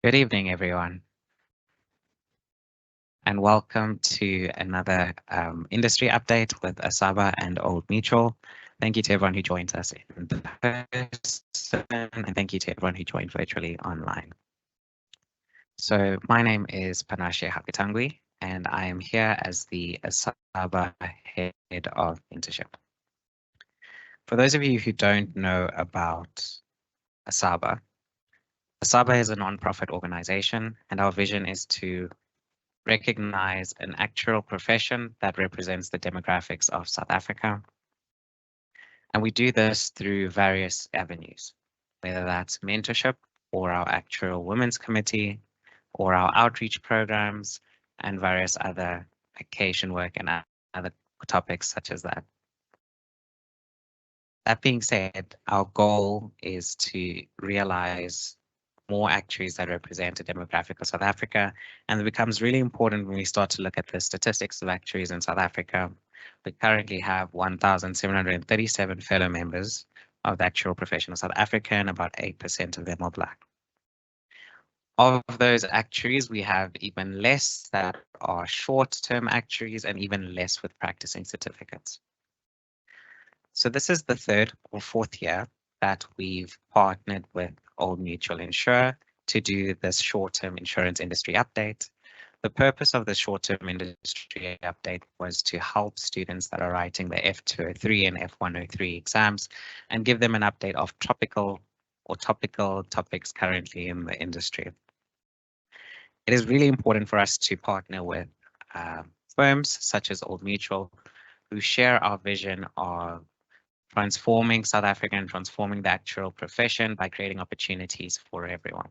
Good evening, everyone, and welcome to another industry update with ASABA and Old Mutual. Thank you to everyone who joins us in person, and thank you to everyone who joined virtually online. So my name is Panashe Hakatangwi, and I am here as the ASABA Head of Internship. For those of you who don't know about ASABA, ASABA is a non-profit organization, and our vision is to recognize an actual profession that represents the demographics of South Africa. And we do this through various avenues, whether that's mentorship or our actual women's committee or our outreach programs and various other vacation work and other topics such as that. That being said, our goal is to realize more actuaries that represent a demographic of South Africa. And it becomes really important when we start to look at the statistics of actuaries in South Africa. We currently have 1,737 fellow members of the actual profession of South Africa, and about 8% of them are Black. Of those actuaries, we have even less that are short-term actuaries and even less with practicing certificates. So this is the third or fourth year that we've partnered with Old Mutual Insure to do this short-term insurance industry update. The purpose of the short-term industry update was to help students that are writing the F203 and F103 exams and give them an update of topical topics currently in the industry. It is really important for us to partner with firms such as Old Mutual, who share our vision of transforming South Africa and transforming the actual profession by creating opportunities for everyone.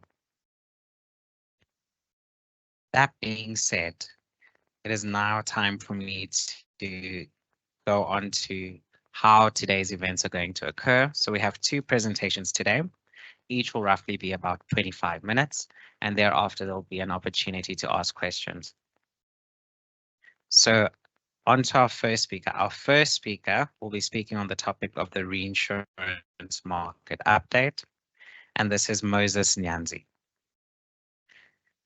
That being said, it is now time for me to go on to how today's events are going to occur. So we have two presentations today. Each will roughly be about 25 minutes, and thereafter there'll be an opportunity to ask questions. So on to our first speaker. Our first speaker will be speaking on the topic of the reinsurance market update, and this is Moses Nyanzi.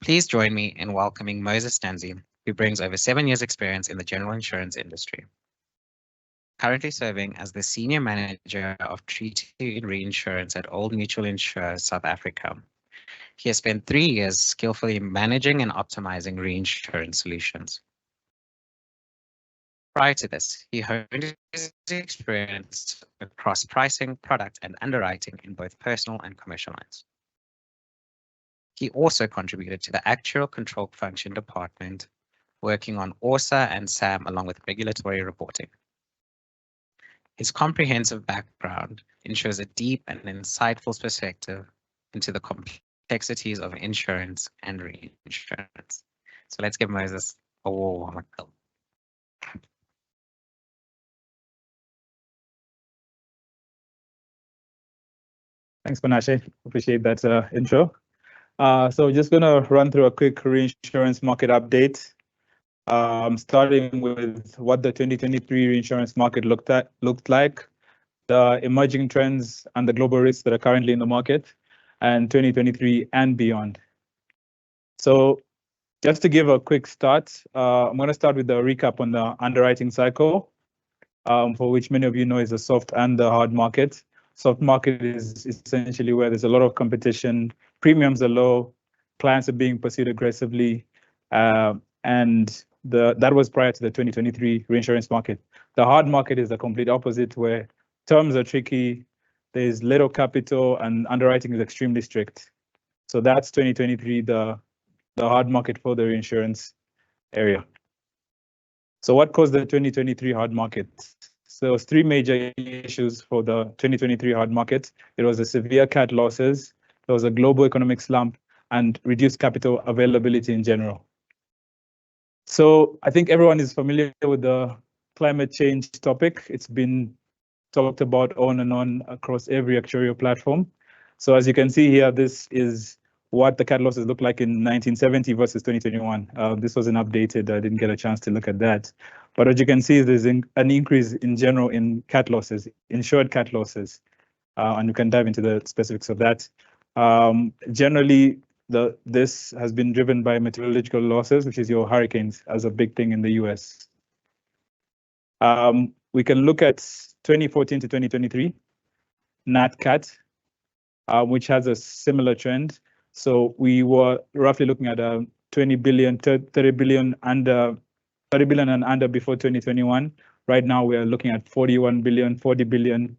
Please join me in welcoming Moses Nyanzi, who brings over 7 years' experience in the general insurance industry. Currently serving as the Senior Manager of Treaty and Reinsurance at Old Mutual Insure South Africa. He has spent 3 years skillfully managing and optimizing reinsurance solutions. Prior to this, he honed his experience across pricing, product, and underwriting in both personal and commercial lines. He also contributed to the actuarial control function department, working on ORSA and SAM along with regulatory reporting. His comprehensive background ensures a deep and insightful perspective into the complexities of insurance and reinsurance. So let's give Moses a warm welcome. Thanks, Panashe. Appreciate that intro. So just going to run through a quick reinsurance market update, starting with what the 2023 reinsurance market looked like, the emerging trends and the global risks that are currently in the market, and 2023 and beyond. So just to give a quick start, I'm going to start with the recap on the underwriting cycle, for which many of you know is the soft and the hard market. Soft market is essentially where there's a lot of competition, premiums are low, clients are being pursued aggressively, and that was prior to the 2023 reinsurance market. The hard market is the complete opposite, where terms are tricky, there's little capital, and underwriting is extremely strict. So that's 2023, the hard market for the reinsurance area. So what caused the 2023 hard market? So there was 3 major issues for the 2023 hard market. It was the severe cat losses, there was a global economic slump, and reduced capital availability in general. So I think everyone is familiar with the climate change topic. It's been talked about on and on across every actuarial platform. So as you can see here, this is what the cat losses look like in 1970 versus 2021. This wasn't updated. I didn't get a chance to look at that. But as you can see, there's an increase in general in cat losses, insured cat losses, and you can dive into the specifics of that. Generally, this has been driven by meteorological losses, which is your hurricanes, as a big thing in the US. We can look at 2014 to 2023, Nat Cat, which has a similar trend. So we were roughly looking at 20 billion, 30 billion under 30 billion and under before 2021. Right now, we are looking at 41 billion, 40 billion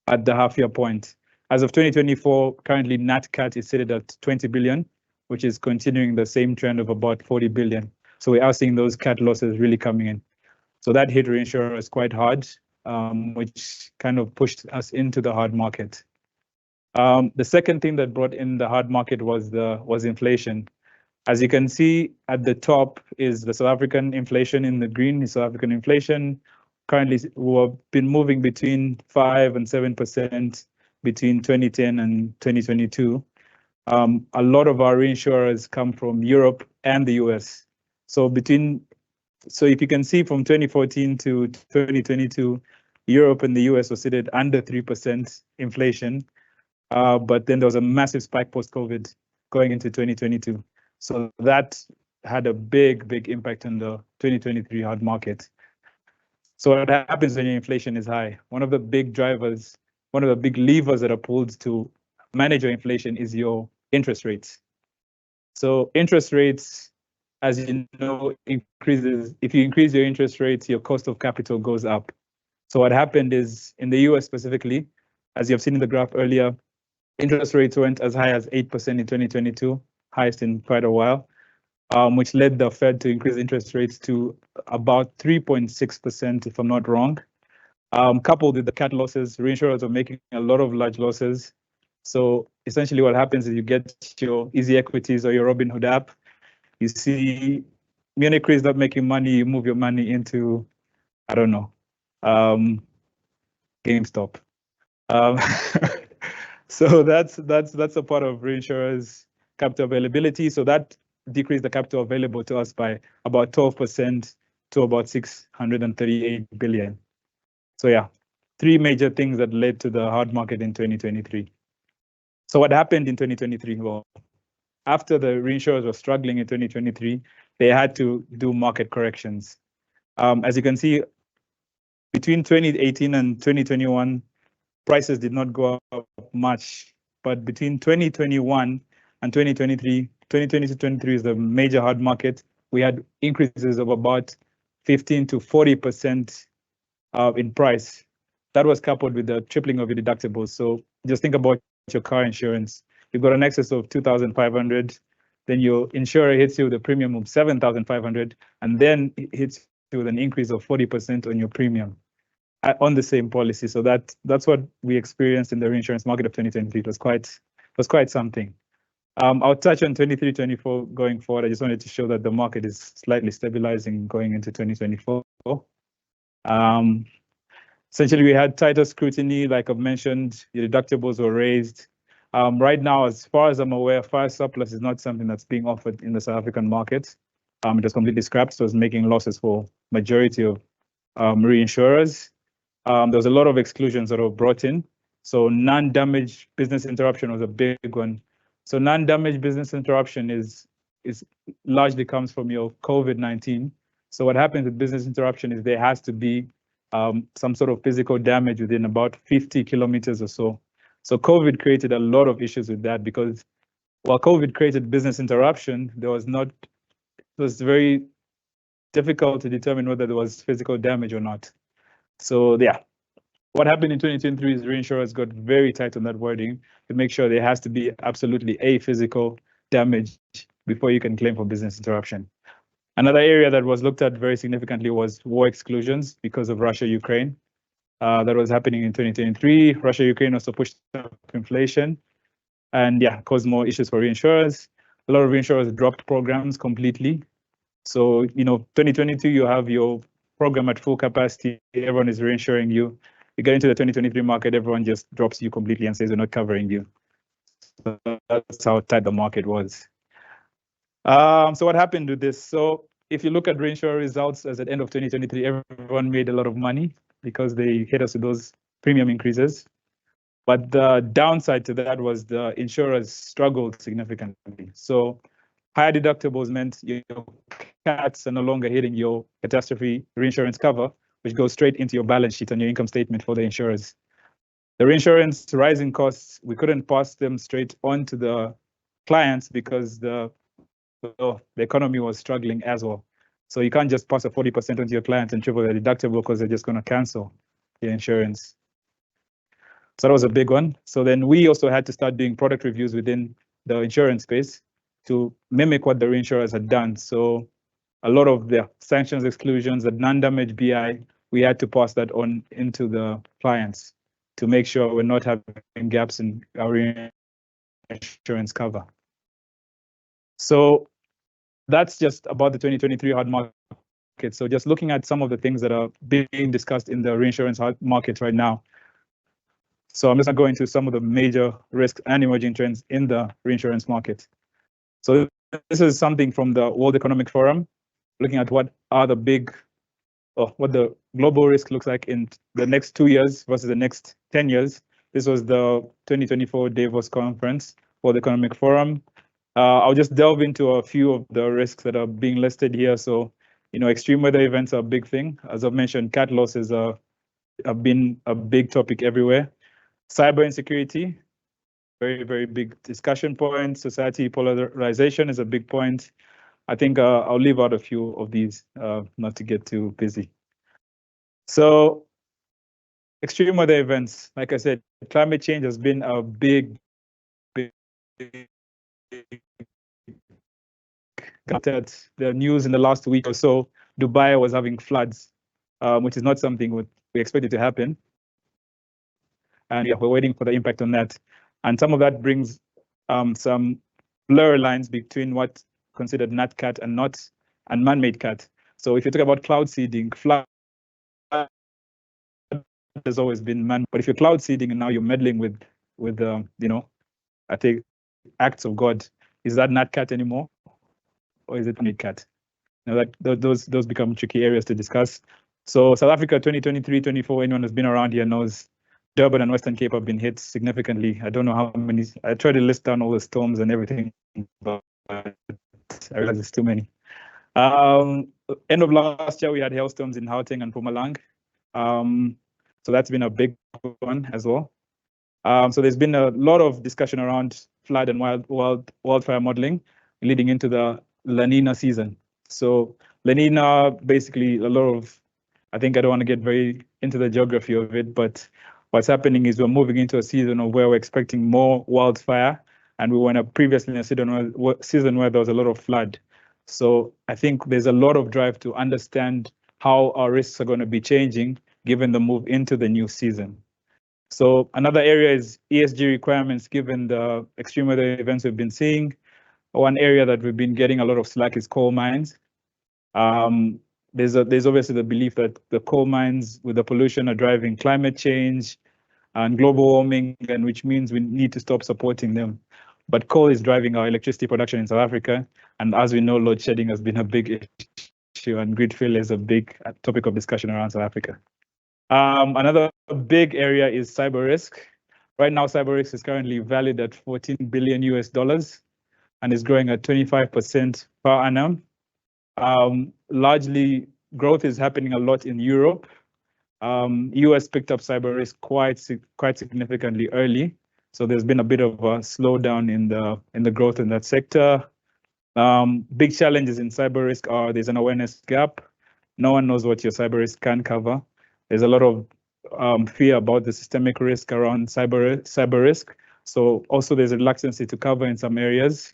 at the half-year point. As of 2024, currently NatCat is seated at 20 billion, which is continuing the same trend of about 40 billion. So we are seeing those cat losses really coming in. So that hit reinsurers quite hard, which kind of pushed us into the hard market. The second thing that brought in the hard market was inflation. As you can see at the top is the South African inflation in the green is South African inflation. Currently, we've been moving between 5 and 7% between 2010 and 2022. A lot of our reinsurers come from Europe and the US. So if you can see from 2014 to 2022, Europe and the US were seated under 3% inflation. But then there was a massive spike post-COVID going into 2022. So that had a big impact on the 2023 hard market. So what happens when your inflation is high? One of the big drivers, one of the big levers that are pulled to manage your inflation is your interest rates. So interest rates, as you know, increases. If you increase your interest rates, your cost of capital goes up. So what happened is in the US specifically, as you have seen in the graph earlier, interest rates went as high as 8% in 2022, highest in quite a while, which led the Fed to increase interest rates to about 3.6%, if I'm not wrong. Coupled with the cat losses, reinsurers are making a lot of large losses. So essentially what happens is you get your easy equities or your Robinhood app. You see Munich Re is not making money, you move your money into, I don't know, GameStop. So that's a part of reinsurers' capital availability. So that decreased the capital available to us by about 12% to about 638 billion. So yeah, three major things that led to the hard market in 2023. So what happened in 2023? Well, after the reinsurers were struggling in 2023, they had to do market corrections. As you can see, between 2018 and 2021, prices did not go up much, but between 2021 and 2023, 2020 to 2023 is the major hard market. We had increases of about 15 to 40% in price. That was coupled with the tripling of your deductibles. So just think about your car insurance. You've got an excess of 2,500, then your insurer hits you with a premium of 7,500, and then it hits you with an increase of 40% on your premium on the same policy. So that's what we experienced in the reinsurance market of 2023. It was quite something. I'll touch on 23-24 going forward. I just wanted to show that the market is slightly stabilizing going into 2024. Essentially, we had tighter scrutiny, like I've mentioned, the deductibles were raised. Right now, as far as I'm aware, fire surplus is not something that's being offered in the South African market. It was completely scrapped, so it's making losses for majority of reinsurers. There was a lot of exclusions that were brought in. So non-damage business interruption was a big one. So non-damage business interruption is largely comes from your COVID-19. So what happens with business interruption is there has to be some sort of physical damage within about 50 kilometers or so. So COVID created a lot of issues with that because while COVID created business interruption, it was very difficult to determine whether there was physical damage or not. So yeah, what happened in 2023 is reinsurers got very tight on that wording to make sure there has to be absolutely a physical damage before you can claim for business interruption. Another area that was looked at very significantly was war exclusions because of Russia-Ukraine. That was happening in 2023. Russia-Ukraine also pushed up inflation and yeah, caused more issues for reinsurers. A lot of reinsurers dropped programs completely. So, 2022, you have your program at full capacity, everyone is reinsuring you. You get into the 2023 market, everyone just drops you completely and says they're not covering you. So that's how tight the market was. So what happened with this? So if you look at reinsurer results as at end of 2023, everyone made a lot of money because they hit us with those premium increases. But the downside to that was the insurers struggled significantly. So higher deductibles meant your cats are no longer hitting your catastrophe reinsurance cover, which goes straight into your balance sheet and your income statement for the insurers. The reinsurance rising costs, we couldn't pass them straight on to the clients because the economy was struggling as well. So you can't just pass a 40% onto your clients and triple the deductible because they're just going to cancel the insurance. So that was a big one. So then we also had to start doing product reviews within the insurance space to mimic what the reinsurers had done. So a lot of the sanctions exclusions, the non-damage BI, we had to pass that on into the clients to make sure we're not having gaps in our insurance cover. So that's just about the 2023 hard market. So just looking at some of the things that are being discussed in the reinsurance hard market right now. So I'm just going to go into some of the major risks and emerging trends in the reinsurance market. So this is something from the World Economic Forum, looking at what are the big, or what the global risk looks like in the next 2 years versus the next 10 years. This was the 2024 Davos conference, World Economic Forum. I'll just delve into a few of the risks that are being listed here. So, extreme weather events are a big thing. As I've mentioned, cat losses have been a big topic everywhere. Cyber insecurity, very, very big discussion point. Society polarization is a big point. I think I'll leave out a few of these, not to get too busy. So extreme weather events, like I said, climate change has been a big got at the news in the last week or so. Dubai was having floods, which is not something we expected to happen. And yeah, we're waiting for the impact on that. And some of that brings some blur lines between what's considered nat cat and man-made cat. So if you talk about cloud seeding, flood has always been man. But if you're cloud seeding and now you're meddling with I think acts of God, is that nat cat anymore, or is it man-made cat? Those become tricky areas to discuss. So South Africa 2023-24, anyone who's been around here knows Durban and Western Cape have been hit significantly. I don't know how many. I tried to list down all the storms and everything, but I realize it's too many. End of last year, we had hailstorms in Gauteng and Mpumalanga. So that's been a big one as well. So there's been a lot of discussion around flood and wildfire modeling leading into the La Nina season. So La Nina, basically a lot of, I think I don't want to get very into the geography of it, but what's happening is we're moving into a season of where we're expecting more wildfire, and we were previously in a season where there was a lot of flood. So I think there's a lot of drive to understand how our risks are going to be changing given the move into the new season. So another area is ESG requirements given the extreme weather events we've been seeing. One area that we've been getting a lot of slack is coal mines. There's obviously the belief that the coal mines with the pollution are driving climate change and global warming, and which means we need to stop supporting them. But coal is driving our electricity production in South Africa, and as we know, load shedding has been a big issue, and grid failure is a big topic of discussion around South Africa. Another big area is cyber risk. Right now, cyber risk is currently valued at $14 billion and is growing at 25% per annum. Largely, growth is happening a lot in Europe. US picked up cyber risk quite significantly early, so there's been a bit of a slowdown in the growth in that sector. Big challenges in cyber risk are there's an awareness gap. No one knows what your cyber risk can cover. There's a lot of fear about the systemic risk around cyber risk. So also there's a reluctancy to cover in some areas.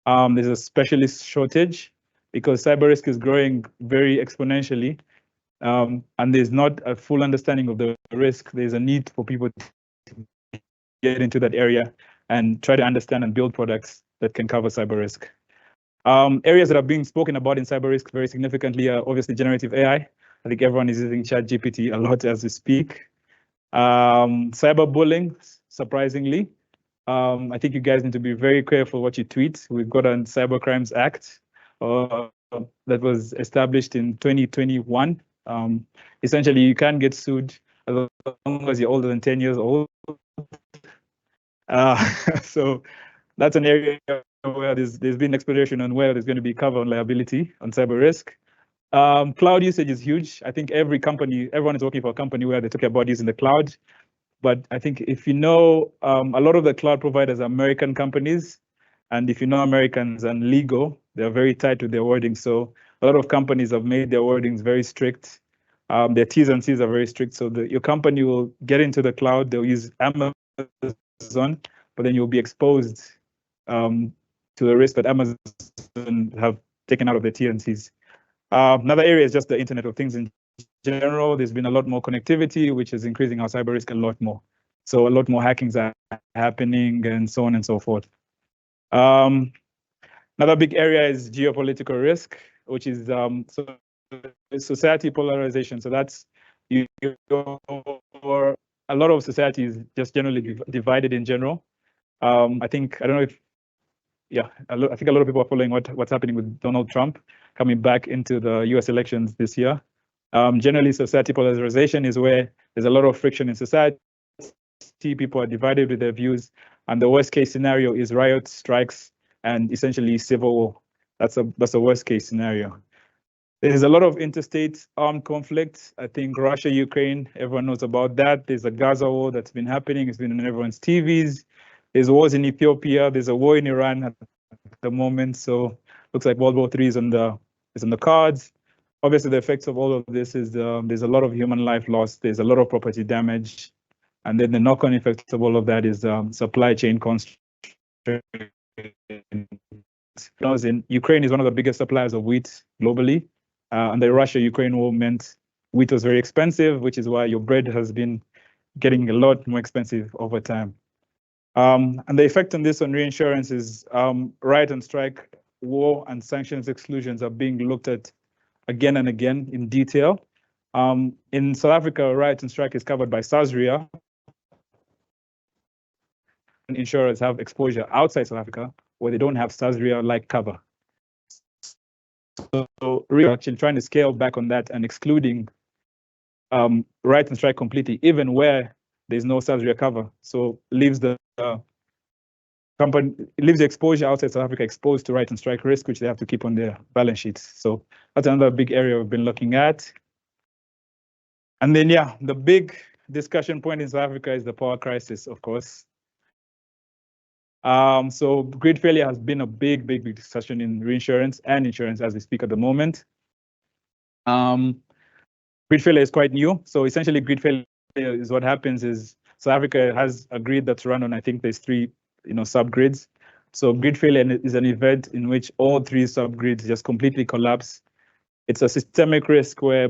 There's a specialist shortage because cyber risk is growing very exponentially, and there's not a full understanding of the risk. There's a need for people to get into that area and try to understand and build products that can cover cyber risk. Areas that are being spoken about in cyber risk very significantly are obviously generative AI. I think everyone is using ChatGPT a lot as we speak. Cyberbullying, surprisingly. I think you guys need to be very careful what you tweet. We've got a Cybercrimes Act that was established in 2021. Essentially, you can get sued as long as you're older than 10 years old. So that's an area where there's been exploration on where there's going to be cover on liability on cyber risk. Cloud usage is huge. I think everyone is working for a company where they talk about using the cloud. But I think if you know, a lot of the cloud providers are American companies. And if you know Americans and legal, they're very tight to their wording. So a lot of companies have made their wordings very strict. Their T's and C's are very strict. So your company will get into the cloud, they'll use Amazon, but then you'll be exposed to the risk that Amazon have taken out of their T and C's. Another area is just the Internet of Things in general. There's been a lot more connectivity, which is increasing our cyber risk a lot more. So a lot more hackings are happening and so on and so forth. Another big area is geopolitical risk, which is society polarization. So that's a lot of society is just generally divided in general. I don't know if, yeah, I think a lot of people are following what's happening with Donald Trump coming back into the US elections this year. Generally, society polarization is where there's a lot of friction in society. People are divided with their views, and the worst case scenario is riots, strikes, and essentially civil war. That's a worst case scenario. There's a lot of interstate armed conflicts. I think Russia, Ukraine, everyone knows about that. There's a Gaza war that's been happening. It's been on everyone's TVs. There's wars in Ethiopia. There's a war in Iran at the moment. So looks like World War III is on the cards. Obviously, the effects of all of this is there's a lot of human life lost. There's a lot of property damage. And then the knock-on effects of all of that is supply chain constraints. In Ukraine is one of the biggest suppliers of wheat globally. And the Russia-Ukraine war meant wheat was very expensive, which is why your bread has been getting a lot more expensive over time. And the effect on this on reinsurance is riot and strike, war and sanctions exclusions are being looked at again and again in detail. In South Africa, riot and strike is covered by SASRIA. And insurers have exposure outside South Africa where they don't have SASRIA-like cover. So we're actually trying to scale back on that and excluding riot and strike completely, even where there's no SASRIA cover. So leaves the exposure outside South Africa exposed to riot and strike risk, which they have to keep on their balance sheets. So that's another big area we've been looking at. And then, yeah, the big discussion point in South Africa is the power crisis, of course. So grid failure has been a big discussion in reinsurance and insurance as we speak at the moment. Grid failure is quite new. So essentially grid failure is what happens is South Africa has a grid that's run on, I think there's 3, subgrids. So grid failure is an event in which all 3 subgrids just completely collapse. It's a systemic risk where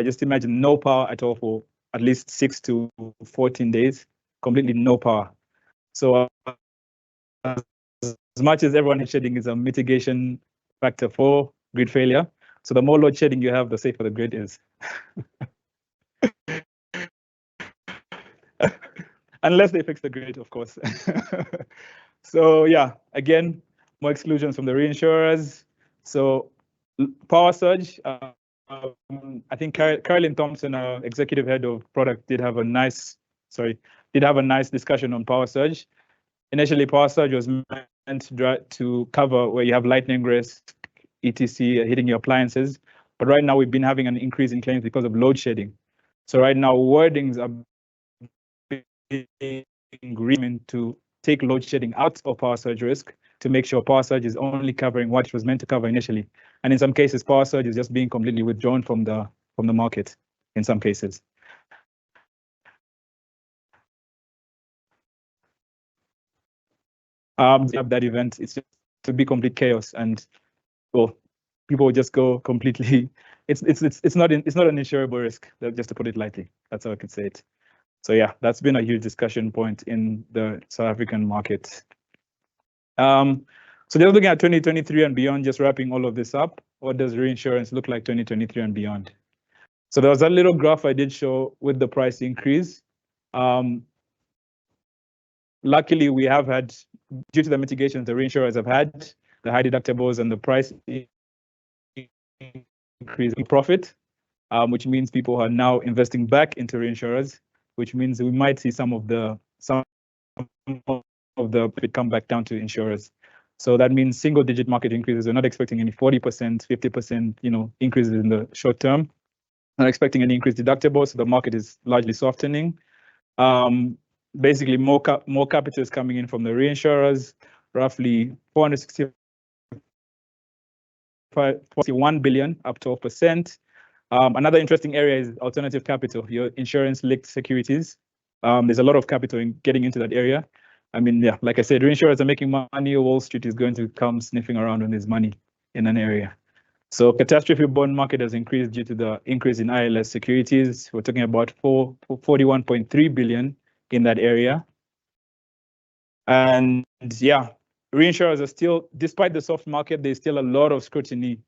just imagine no power at all for at least 6 to 14 days, completely no power. So as much as everyone is shedding is a mitigation factor for grid failure. So the more load shedding you have, the safer the grid is. Unless they fix the grid, of course. So yeah, again, more exclusions from the reinsurers. So power surge, I think Carolyn Thompson, our executive head of product, did have a nice discussion on power surge. Initially, power surge was meant to cover where you have lightning risk, etc., hitting your appliances. But right now, we've been having an increase in claims because of load shedding. So right now, wordings are being agreement to take load shedding out of power surge risk to make sure power surge is only covering what it was meant to cover initially. And in some cases, power surge is just being completely withdrawn from the market in some cases. That event, it's just to be complete chaos, and well, people will just go completely. It's not an insurable risk, just to put it lightly. That's how I could say it. So yeah, that's been a huge discussion point in the South African market. So just looking at 2023 and beyond, just wrapping all of this up, what does reinsurance look like 2023 and beyond? So there was that little graph I did show with the price increase. Luckily, we have had, due to the mitigations the reinsurers have had, the high deductibles and the price increase in profit, which means people are now investing back into reinsurers, which means we might see some of the of the it come back down to insurers. So that means single-digit market increases. We're not expecting any 40%, 50%, increases in the short term. Not expecting any increased deductibles. So the market is largely softening. Basically, more capital is coming in from the reinsurers, roughly 461 billion, up 12%. Another interesting area is alternative capital, your insurance-linked securities. There's a lot of capital getting into that area. I mean, yeah, like I said, reinsurers are making money. Wall Street is going to come sniffing around when there's money in an area. So catastrophe bond market has increased due to the increase in ILS securities. We're talking about 41.3 billion in that area. And yeah, reinsurers are still, despite the soft market, there's still a lot of scrutiny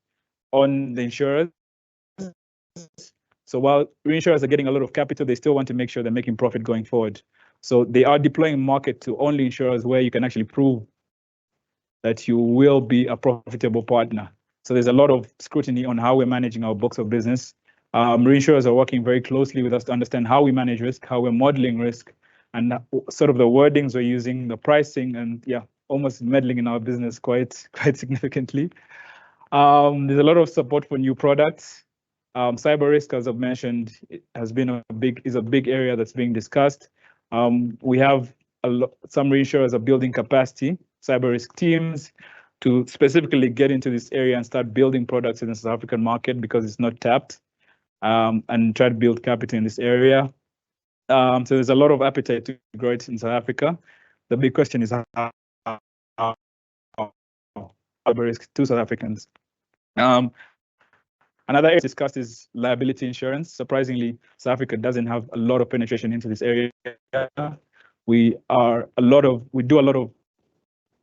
on the insurers. So while reinsurers are getting a lot of capital, they still want to make sure they're making profit going forward. So they are deploying market to only insurers where you can actually prove that you will be a profitable partner. So there's a lot of scrutiny on how we're managing our books of business. Reinsurers are working very closely with us to understand how we manage risk, how we're modeling risk, and sort of the wordings we're using, the pricing, and yeah, almost meddling in our business quite significantly. There's a lot of support for new products. Cyber risk, as I've mentioned, is a big area that's being discussed. We have some reinsurers are building capacity, cyber risk teams, to specifically get into this area and start building products in the South African market because it's not tapped, and try to build capital in this area. So there's a lot of appetite to grow it in South Africa. The big question is how cyber risk to South Africans. Another area discussed is liability insurance. Surprisingly, South Africa doesn't have a lot of penetration into this area. We do a lot of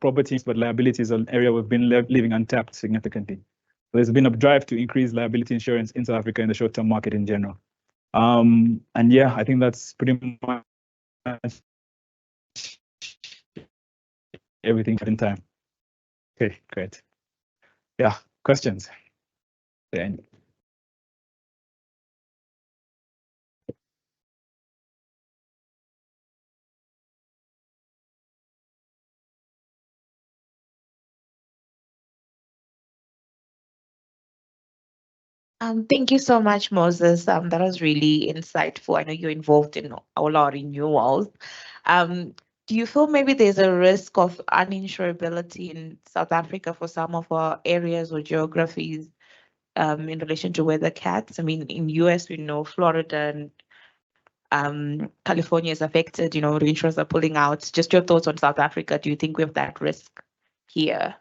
properties, but liability is an area we've been leaving untapped significantly. There's been a drive to increase liability insurance in South Africa in the short-term market in general. And yeah, I think that's pretty much everything in time. Okay, great. Yeah, questions? Yeah. Thank you so much, Moses. That was really insightful. I know you're involved in all our renewals. Do you feel maybe there's a risk of uninsurability in South Africa for some of our areas or geographies in relation to weather cats? I mean, in US, we know Florida and California is affected, reinsurers are pulling out. Just your thoughts on South Africa. Do you think we have that risk here?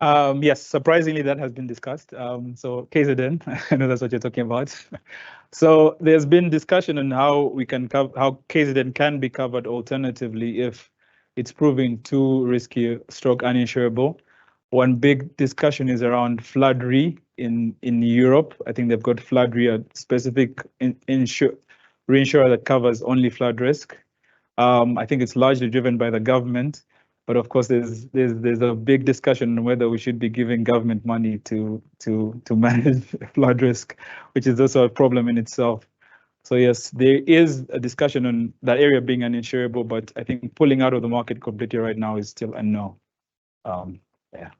Yes, surprisingly, that has been discussed. So KZN, I know that's what you're talking about. So there's been discussion on how KZN can be covered alternatively if it's proving too risky, stroke uninsurable. One big discussion is around flood re in Europe. I think they've got flood re, a specific reinsurer that covers only flood risk. I think it's largely driven by the government. But of course, there's a big discussion on whether we should be giving government money to manage flood risk, which is also a problem in itself. So yes, there is a discussion on that area being uninsurable, but I think pulling out of the market completely right now is still unknown. Yeah.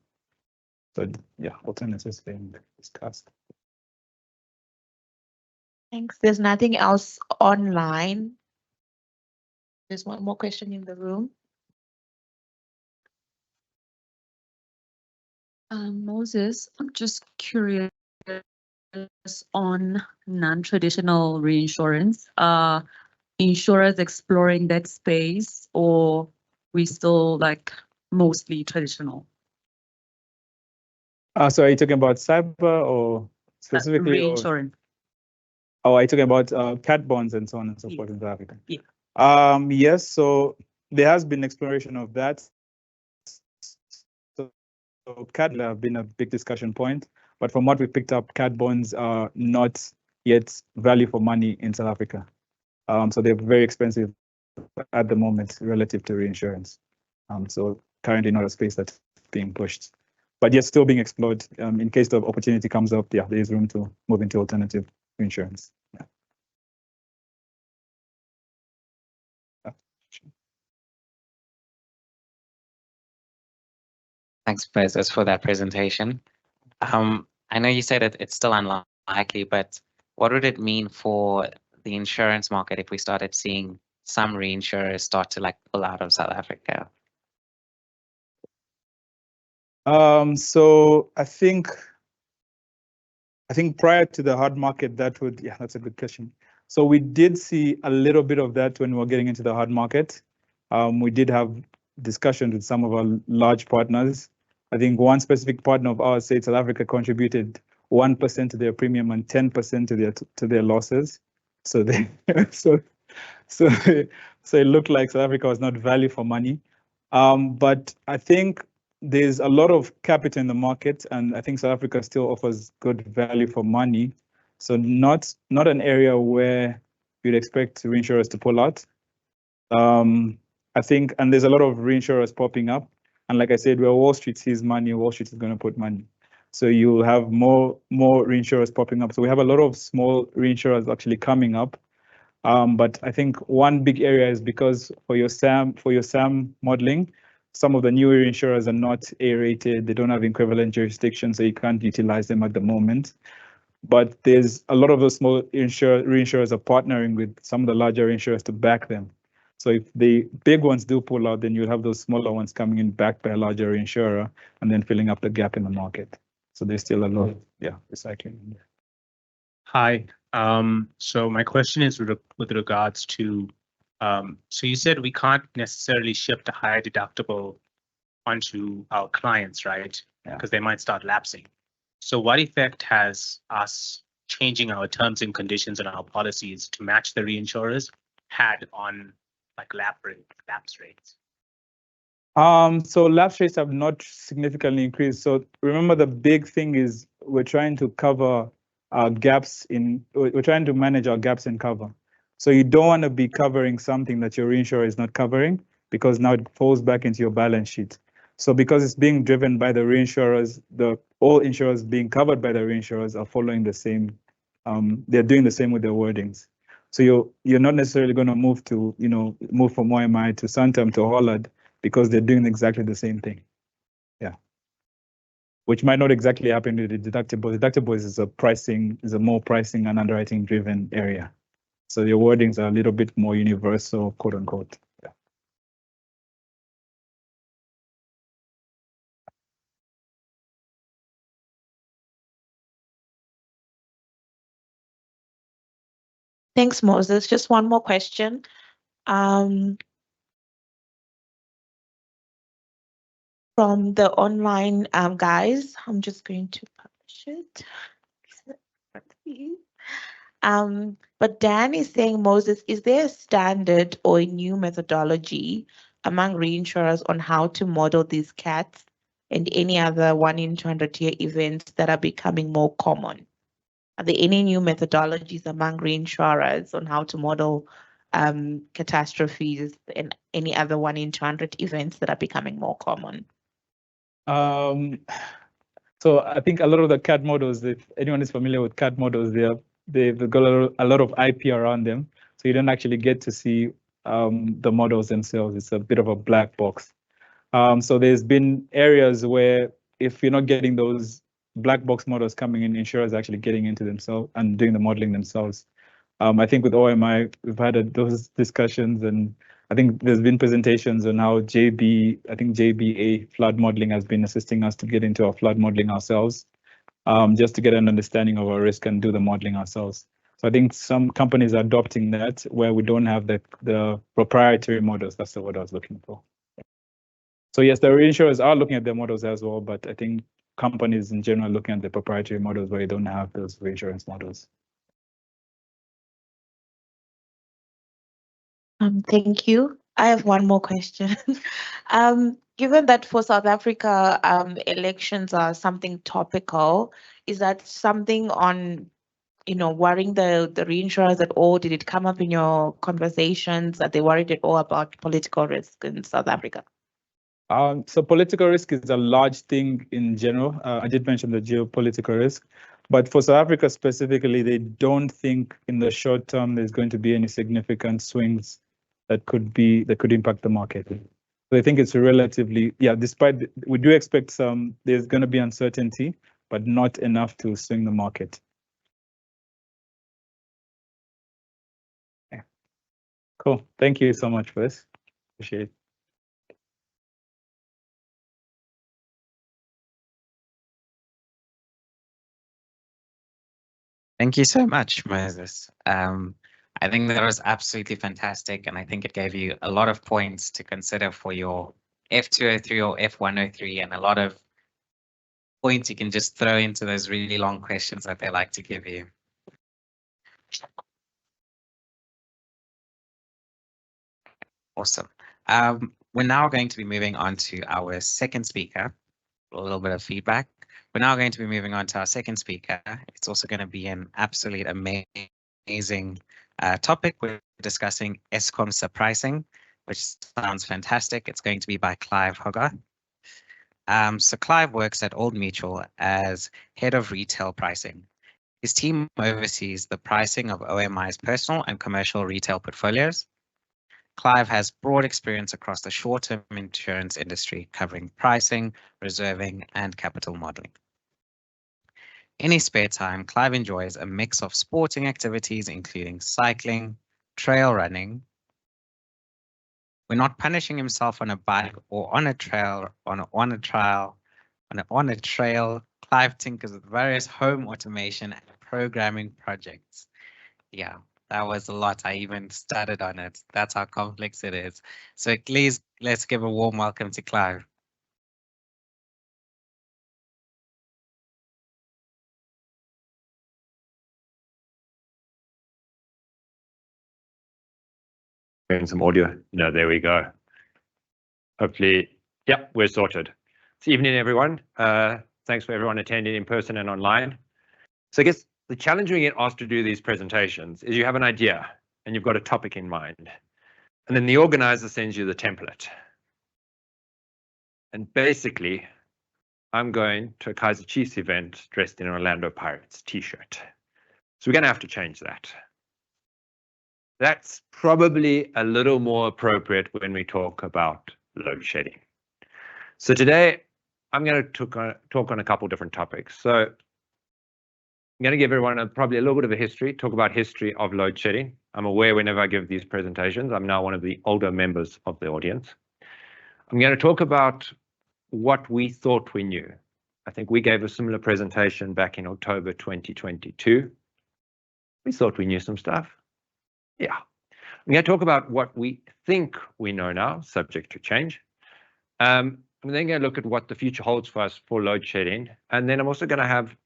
So yeah, alternatives being discussed. Thanks. There's nothing else online. There's one more question in the room. Moses, I'm just curious on non-traditional reinsurance. Are insurers exploring that space, or we still like mostly traditional? So are you talking about cyber or specifically reinsurance? Are you talking about cat bonds and so on and so forth in South Africa? Yeah. Yes, so there has been exploration of that. So cat have been a big discussion point, but from what we picked up, cat bonds are not yet value for money in South Africa. So they're very expensive at the moment relative to reinsurance. So currently not a space that's being pushed, but yet still being explored. In case the opportunity comes up, yeah, there is room to move into alternative reinsurance. Yeah. Thanks, Moses, for that presentation. I know you said it's still unlikely, but what would it mean for the insurance market if we started seeing some reinsurers start to like pull out of South Africa? So I think prior to the hard market, yeah, that's a good question. So we did see a little bit of that when we were getting into the hard market. We did have discussions with some of our large partners. I think one specific partner of ours said South Africa contributed 1% to their premium and 10% to their losses. So they so it looked like South Africa was not value for money. But I think there's a lot of capital in the market, and I think South Africa still offers good value for money. So not an area where you'd expect reinsurers to pull out. I think, and there's a lot of reinsurers popping up. And like I said, where Wall Street sees money, Wall Street is going to put money. So you'll have more reinsurers popping up. So we have a lot of small reinsurers actually coming up. But I think one big area is because for your SAM modeling, some of the newer insurers are not A-rated. They don't have equivalent jurisdiction, so you can't utilize them at the moment. But there's a lot of those small reinsurers are partnering with some of the larger insurers to back them. So if the big ones do pull out, then you'll have those smaller ones coming in backed by a larger insurer and then filling up the gap in the market. So there's still a lot, recycling. Hi. So my question is with regards to, so you said we can't necessarily shift a higher deductible onto our clients, right? Because they might start lapsing. So what effect has us changing our terms and conditions and our policies to match the reinsurers had on like lapse rates? So lapse rates have not significantly increased. So remember, the big thing is we're trying to cover our gaps we're trying to manage our gaps in cover. So you don't want to be covering something that your reinsurer is not covering, because now it falls back into your balance sheet. So because it's being driven by the reinsurers, all insurers being covered by the reinsurers are following the same, they're doing the same with their wordings. So you're not necessarily going to move from OMI to Santam to Hollard because they're doing exactly the same thing. Yeah. Which might not exactly happen with the deductible. Deductibles is a more pricing and underwriting driven area. So your wordings are a little bit more universal, quote unquote. Yeah. Thanks, Moses. Just one more question. From the online guys, I'm just going to publish it. But Dan is saying, Moses, is there a standard or a new methodology among reinsurers on how to model these cats and any other 1 in 200-year events that are becoming more common? Are there any new methodologies among reinsurers on how to model catastrophes and any other 1 in 200 events that are becoming more common? So I think a lot of the CAT models, if anyone is familiar with CAT models, they've got a lot of IP around them. So you don't actually get to see the models themselves. It's a bit of a black box. So there's been areas where if you're not getting those black box models coming in, insurers actually getting into themselves and doing the modeling themselves. I think with OMI, we've had those discussions, and I think there's been presentations on how JBA flood modeling has been assisting us to get into our flood modeling ourselves, just to get an understanding of our risk and do the modeling ourselves. So I think some companies are adopting that where we don't have the proprietary models. That's the word I was looking for. So yes, the reinsurers are looking at their models as well, but I think companies in general are looking at the proprietary models where you don't have those reinsurance models. Thank you. I have one more question. Given that for South Africa, elections are something topical, is that something on, worrying the reinsurers at all? Did it come up in your conversations? Are they worried at all about political risk in South Africa? So political risk is a large thing in general. I did mention the geopolitical risk, but for South Africa specifically, they don't think in the short term there's going to be any significant swings that could impact the market. I think it's relatively, despite, we do expect there's going to be uncertainty, but not enough to swing the market. Okay. Cool. Thank you so much for this. Appreciate it. Thank you so much, Moses. I think that was absolutely fantastic, and I think it gave you a lot of points to consider for your F203 or F103, and a lot of points you can just throw into those really long questions that they like to give you. Awesome. We're now going to be moving on to our second speaker. A little bit of feedback. We're now going to be moving on to our second speaker. It's also going to be an absolute amazing topic. We're discussing Eskom pricing, which sounds fantastic. It's going to be by Clive Hogarth. So Clive works at Old Mutual as head of retail pricing. His team oversees the pricing of OMI's personal and commercial retail portfolios. Clive has broad experience across the short-term insurance industry, covering pricing, reserving, and capital modeling. In his spare time, Clive enjoys a mix of sporting activities, including cycling, trail running. When not punishing himself on a bike or on a trail, Clive tinkers with various home automation and programming projects. Yeah, that was a lot. I even started on it. That's how complex it is. So please, let's give a warm welcome to Clive. And some audio. No, there we go. Hopefully, yep, we're sorted. It's evening, everyone. Thanks for everyone attending in person and online. So I guess the challenge when you get asked to do these presentations is you have an idea and you've got a topic in mind. And then the organizer sends you the template. And basically, I'm going to a Kaiser Chiefs event dressed in an Orlando Pirates t-shirt. So we're going to have to change that. That's probably a little more appropriate when we talk about load shedding. So today, I'm going to talk on a couple different topics. So I'm going to give everyone probably a little bit of a history, talk about history of load shedding. I'm aware whenever I give these presentations, I'm now one of the older members of the audience. I'm going to talk about what we thought we knew. I think we gave a similar presentation back in October 2022. We thought we knew some stuff. Yeah. I'm going to talk about what we think we know now, subject to change. I'm then going to look at what the future holds for us for load shedding. And then I'm also going to have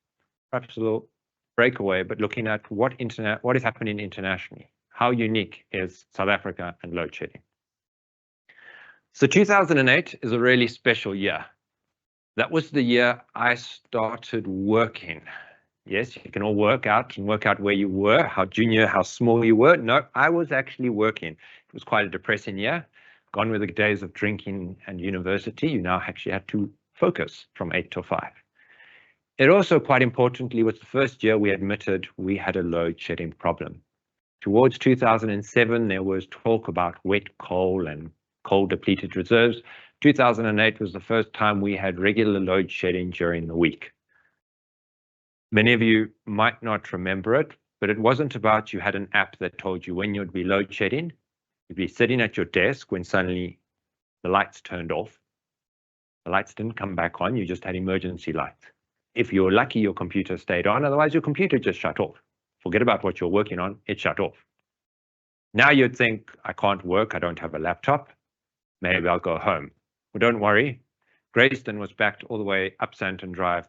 perhaps a little breakaway, but looking at what is happening internationally. How unique is South Africa and load shedding? So 2008 is a really special year. That was the year I started working. Yes, you can all work out and work out where you were, how junior, how small you were. No, I was actually working. It was quite a depressing year. Gone were the days of drinking and university. You now actually had to focus from 8 till 5. It also, quite importantly, was the first year we admitted we had a load shedding problem. Towards 2007, there was talk about wet coal and coal depleted reserves. 2008 was the first time we had regular load shedding during the week. Many of you might not remember it, but it wasn't about you had an app that told you when you'd be load shedding. You'd be sitting at your desk when suddenly the lights turned off. The lights didn't come back on, you just had emergency lights. If you were lucky, your computer stayed on, otherwise your computer just shut off. Forget about what you're working on, it shut off. Now you'd think, I can't work, I don't have a laptop, maybe I'll go home. Well, don't worry, Grayston was backed all the way up Sandton Drive,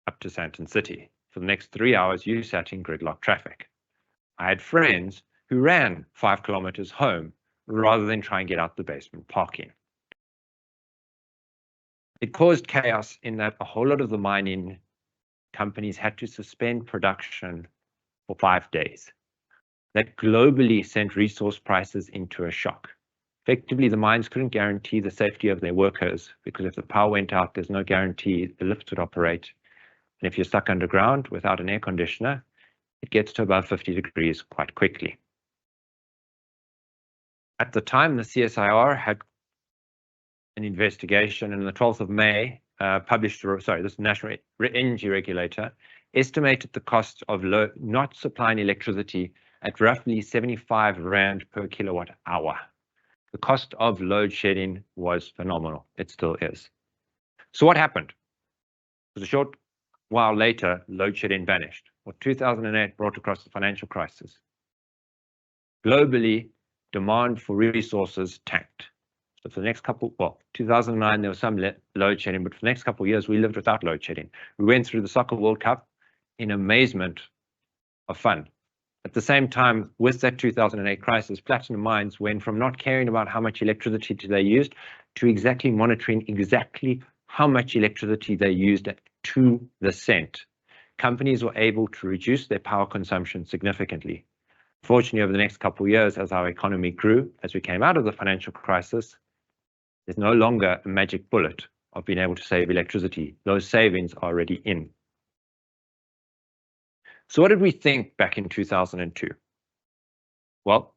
up to Sandton City. For the next 3 hours, you sat in gridlock traffic. I had friends who ran 5 kilometers home rather than try and get out the basement parking. It caused chaos in that a whole lot of the mining companies had to suspend production for 5 days. That globally sent resource prices into a shock. Effectively, the mines couldn't guarantee the safety of their workers because if the power went out, there's no guarantee the lifts would operate. And if you're stuck underground without an air conditioner, it gets to about 50 degrees quite quickly. At the time, the CSIR had an investigation, and on the 12th of May, this National Energy Regulator estimated the cost of not supplying electricity at roughly 75 Rand per kilowatt hour. The cost of load shedding was phenomenal. It still is. So what happened? It was a short while later, load shedding vanished. What 2008 brought across the financial crisis. Globally, demand for resources tanked. So for the next 2009, there was some load shedding, but for the next couple of years, we lived without load shedding. We went through the Soccer World Cup in amazement of fun. At the same time, with that 2008 crisis, platinum mines went from not caring about how much electricity they used to exactly monitoring exactly how much electricity they used to the cent. Companies were able to reduce their power consumption significantly. Fortunately, over the next couple of years, as our economy grew, as we came out of the financial crisis, there's no longer a magic bullet of being able to save electricity. Those savings are already in. So what did we think back in 2002? Well,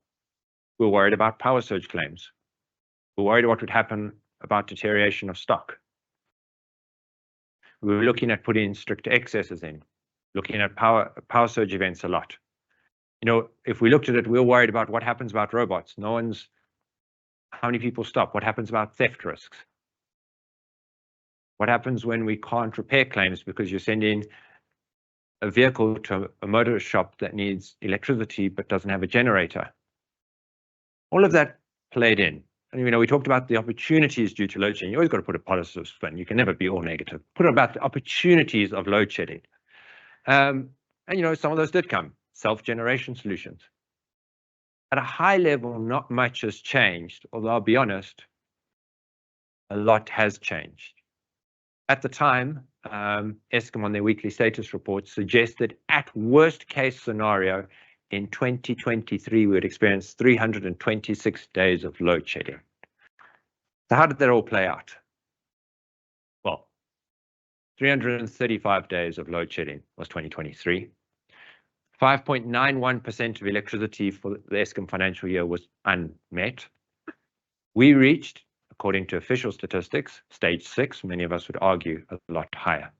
we were worried about power surge claims. We were worried what would happen about deterioration of stock. We were looking at putting strict excesses in, looking at power surge events a lot. You know, if we looked at it, we were worried about what happens about robots. How many people stop? What happens about theft risks? What happens when we can't repair claims because you're sending a vehicle to a motor shop that needs electricity but doesn't have a generator? All of that played in. And, you know, we talked about the opportunities due to load shedding. You always got to put a positive spin. You can never be all negative. Put about the opportunities of load shedding. And, you know, some of those did come. Self-generation solutions. At a high level, not much has changed, although I'll be honest, a lot has changed. At the time, Eskom on their weekly status report suggested at worst case scenario, in 2023, we would experience 326 days of load shedding. So how did that all play out? Well, 335 days of load shedding was 2023. 5.91% of electricity for the Eskom financial year was unmet. We reached, according to official statistics, stage 6, many of us would argue a lot higher.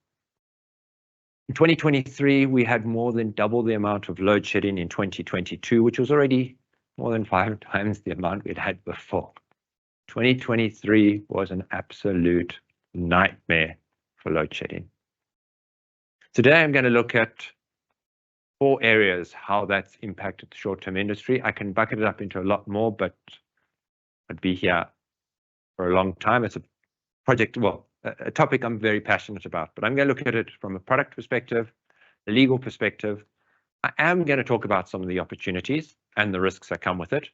In 2023, we had more than double the amount of load shedding in 2022, which was already more than 5 times the amount we'd had before. 2023 was an absolute nightmare for load shedding. Today, I'm going to look at 4 areas, how that's impacted the short-term industry. I can bucket it up into a lot more, but I'd be here for a long time. It's a project, well, a topic I'm very passionate about, but I'm going to look at it from a product perspective, a legal perspective. I am going to talk about some of the opportunities and the risks that come with it.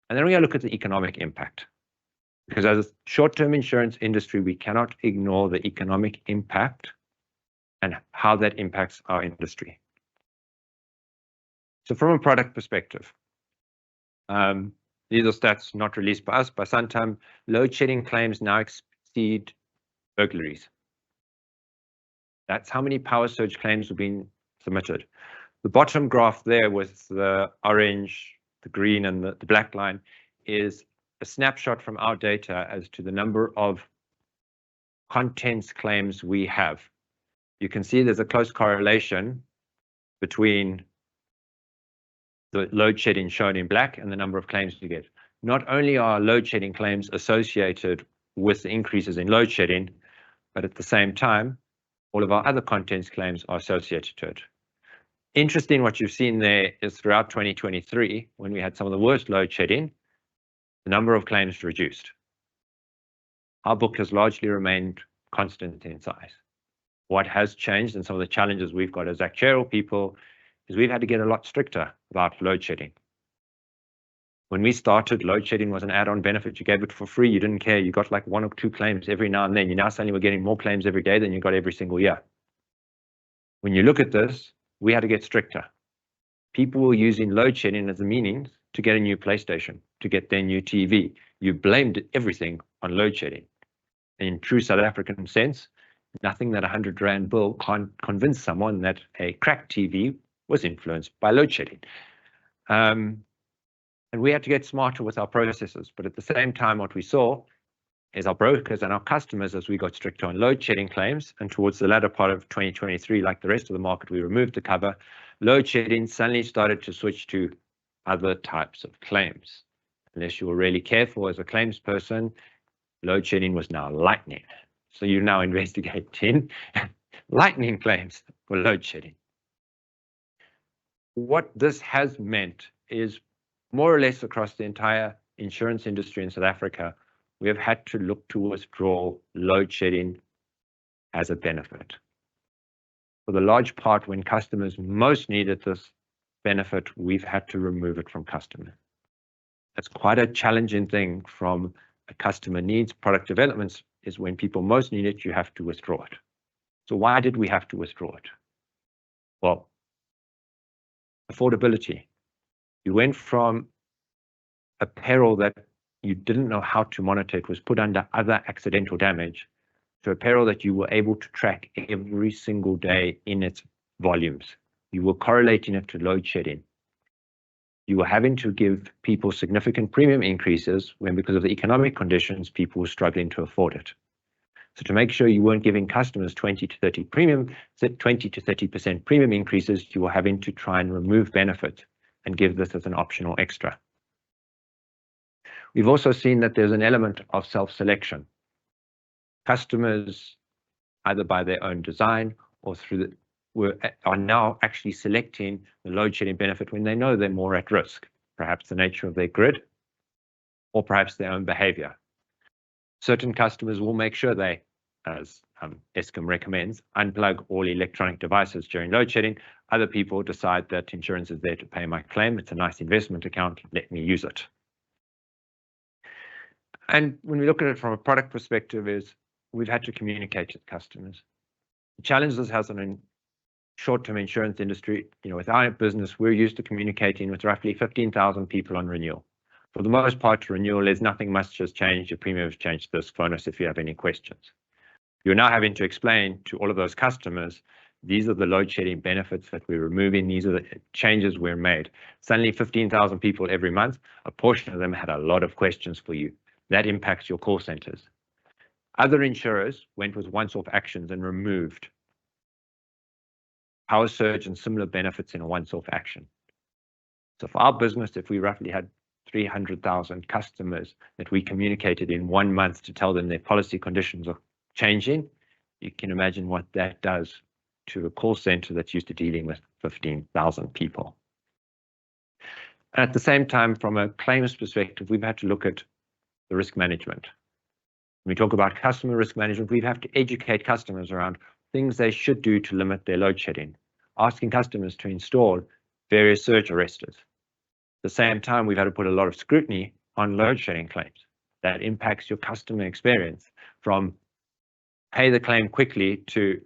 And then we're going to look at the economic impact. Because as a short-term insurance industry, we cannot ignore the economic impact and how that impacts our industry. So from a product perspective, these are stats not released by us, by Santam. Load shedding claims now exceed burglaries. That's how many power surge claims have been submitted. The bottom graph there with the orange, the green, and the black line is a snapshot from our data as to the number of contents claims we have. You can see there's a close correlation between the load shedding shown in black and the number of claims you get. Not only are load shedding claims associated with the increases in load shedding, but at the same time, all of our other contents claims are associated to it. Interesting, what you've seen there is throughout 2023, when we had some of the worst load shedding, the number of claims reduced. Our book has largely remained constant in size. What has changed and some of the challenges we've got as actuarial people is we've had to get a lot stricter about load shedding. When we started, load shedding was an add-on benefit. You gave it for free. You didn't care. You got like 1 or 2 claims every now and then. You now suddenly were getting more claims every day than you got every single year. When you look at this, we had to get stricter. People were using load shedding as a means to get a new PlayStation, to get their new TV. You blamed everything on load shedding. In true South African sense, nothing that 100 Rand bill can't convince someone that a cracked TV was influenced by load shedding. And we had to get smarter with our processes. But at the same time, what we saw is our brokers and our customers, as we got stricter on load shedding claims, and towards the latter part of 2023, like the rest of the market, we removed the cover. Load shedding suddenly started to switch to other types of claims. Unless you were really careful as a claims person, load shedding was now lightning. So you're now investigating lightning claims for load shedding. What this has meant is more or less across the entire insurance industry in South Africa, we have had to look to withdraw load shedding as a benefit. For the large part, when customers most needed this benefit, we've had to remove it from customers. That's quite a challenging thing from a customer needs product developments, is when people most need it, you have to withdraw it. So why did we have to withdraw it? Well, affordability. You went from a peril that you didn't know how to monitor, it was put under other accidental damage, to a peril that you were able to track every single day in its volumes. You were correlating it to load shedding. You were having to give people significant premium increases when, because of the economic conditions, people were struggling to afford it. So to make sure you weren't giving customers 20 to 30% premium increases, you were having to try and remove benefit and give this as an optional extra. We've also seen that there's an element of self-selection. Customers, either by their own design or through are now actually selecting the load shedding benefit when they know they're more at risk, perhaps the nature of their grid, or perhaps their own behavior. Certain customers will make sure they, as Eskom recommends, unplug all electronic devices during load shedding. Other people decide that insurance is there to pay my claim. It's a nice investment account. Let me use it. And when we look at it from a product perspective, is we've had to communicate with customers. The challenge this has on a short-term insurance industry, with our business, we're used to communicating with roughly 15,000 people on renewal. For the most part, renewal, there's nothing much has changed. Your premium has changed. This, phone us if you have any questions. You're now having to explain to all of those customers, these are the load shedding benefits that we're removing. These are the changes we're made. Suddenly 15,000 people every month, a portion of them had a lot of questions for you. That impacts your call centers. Other insurers went with once-off actions and removed power surge and similar benefits in a once-off action. So for our business, if we roughly had 300,000 customers that we communicated in 1 month to tell them their policy conditions are changing, you can imagine what that does to a call center that's used to dealing with 15,000 people. And at the same time, from a claims perspective, we've had to look at the risk management. When we talk about customer risk management, we have to educate customers around things they should do to limit their load shedding, asking customers to install various surge arresters. At the same time, we've had to put a lot of scrutiny on load shedding claims. That impacts your customer experience, from pay the claim quickly to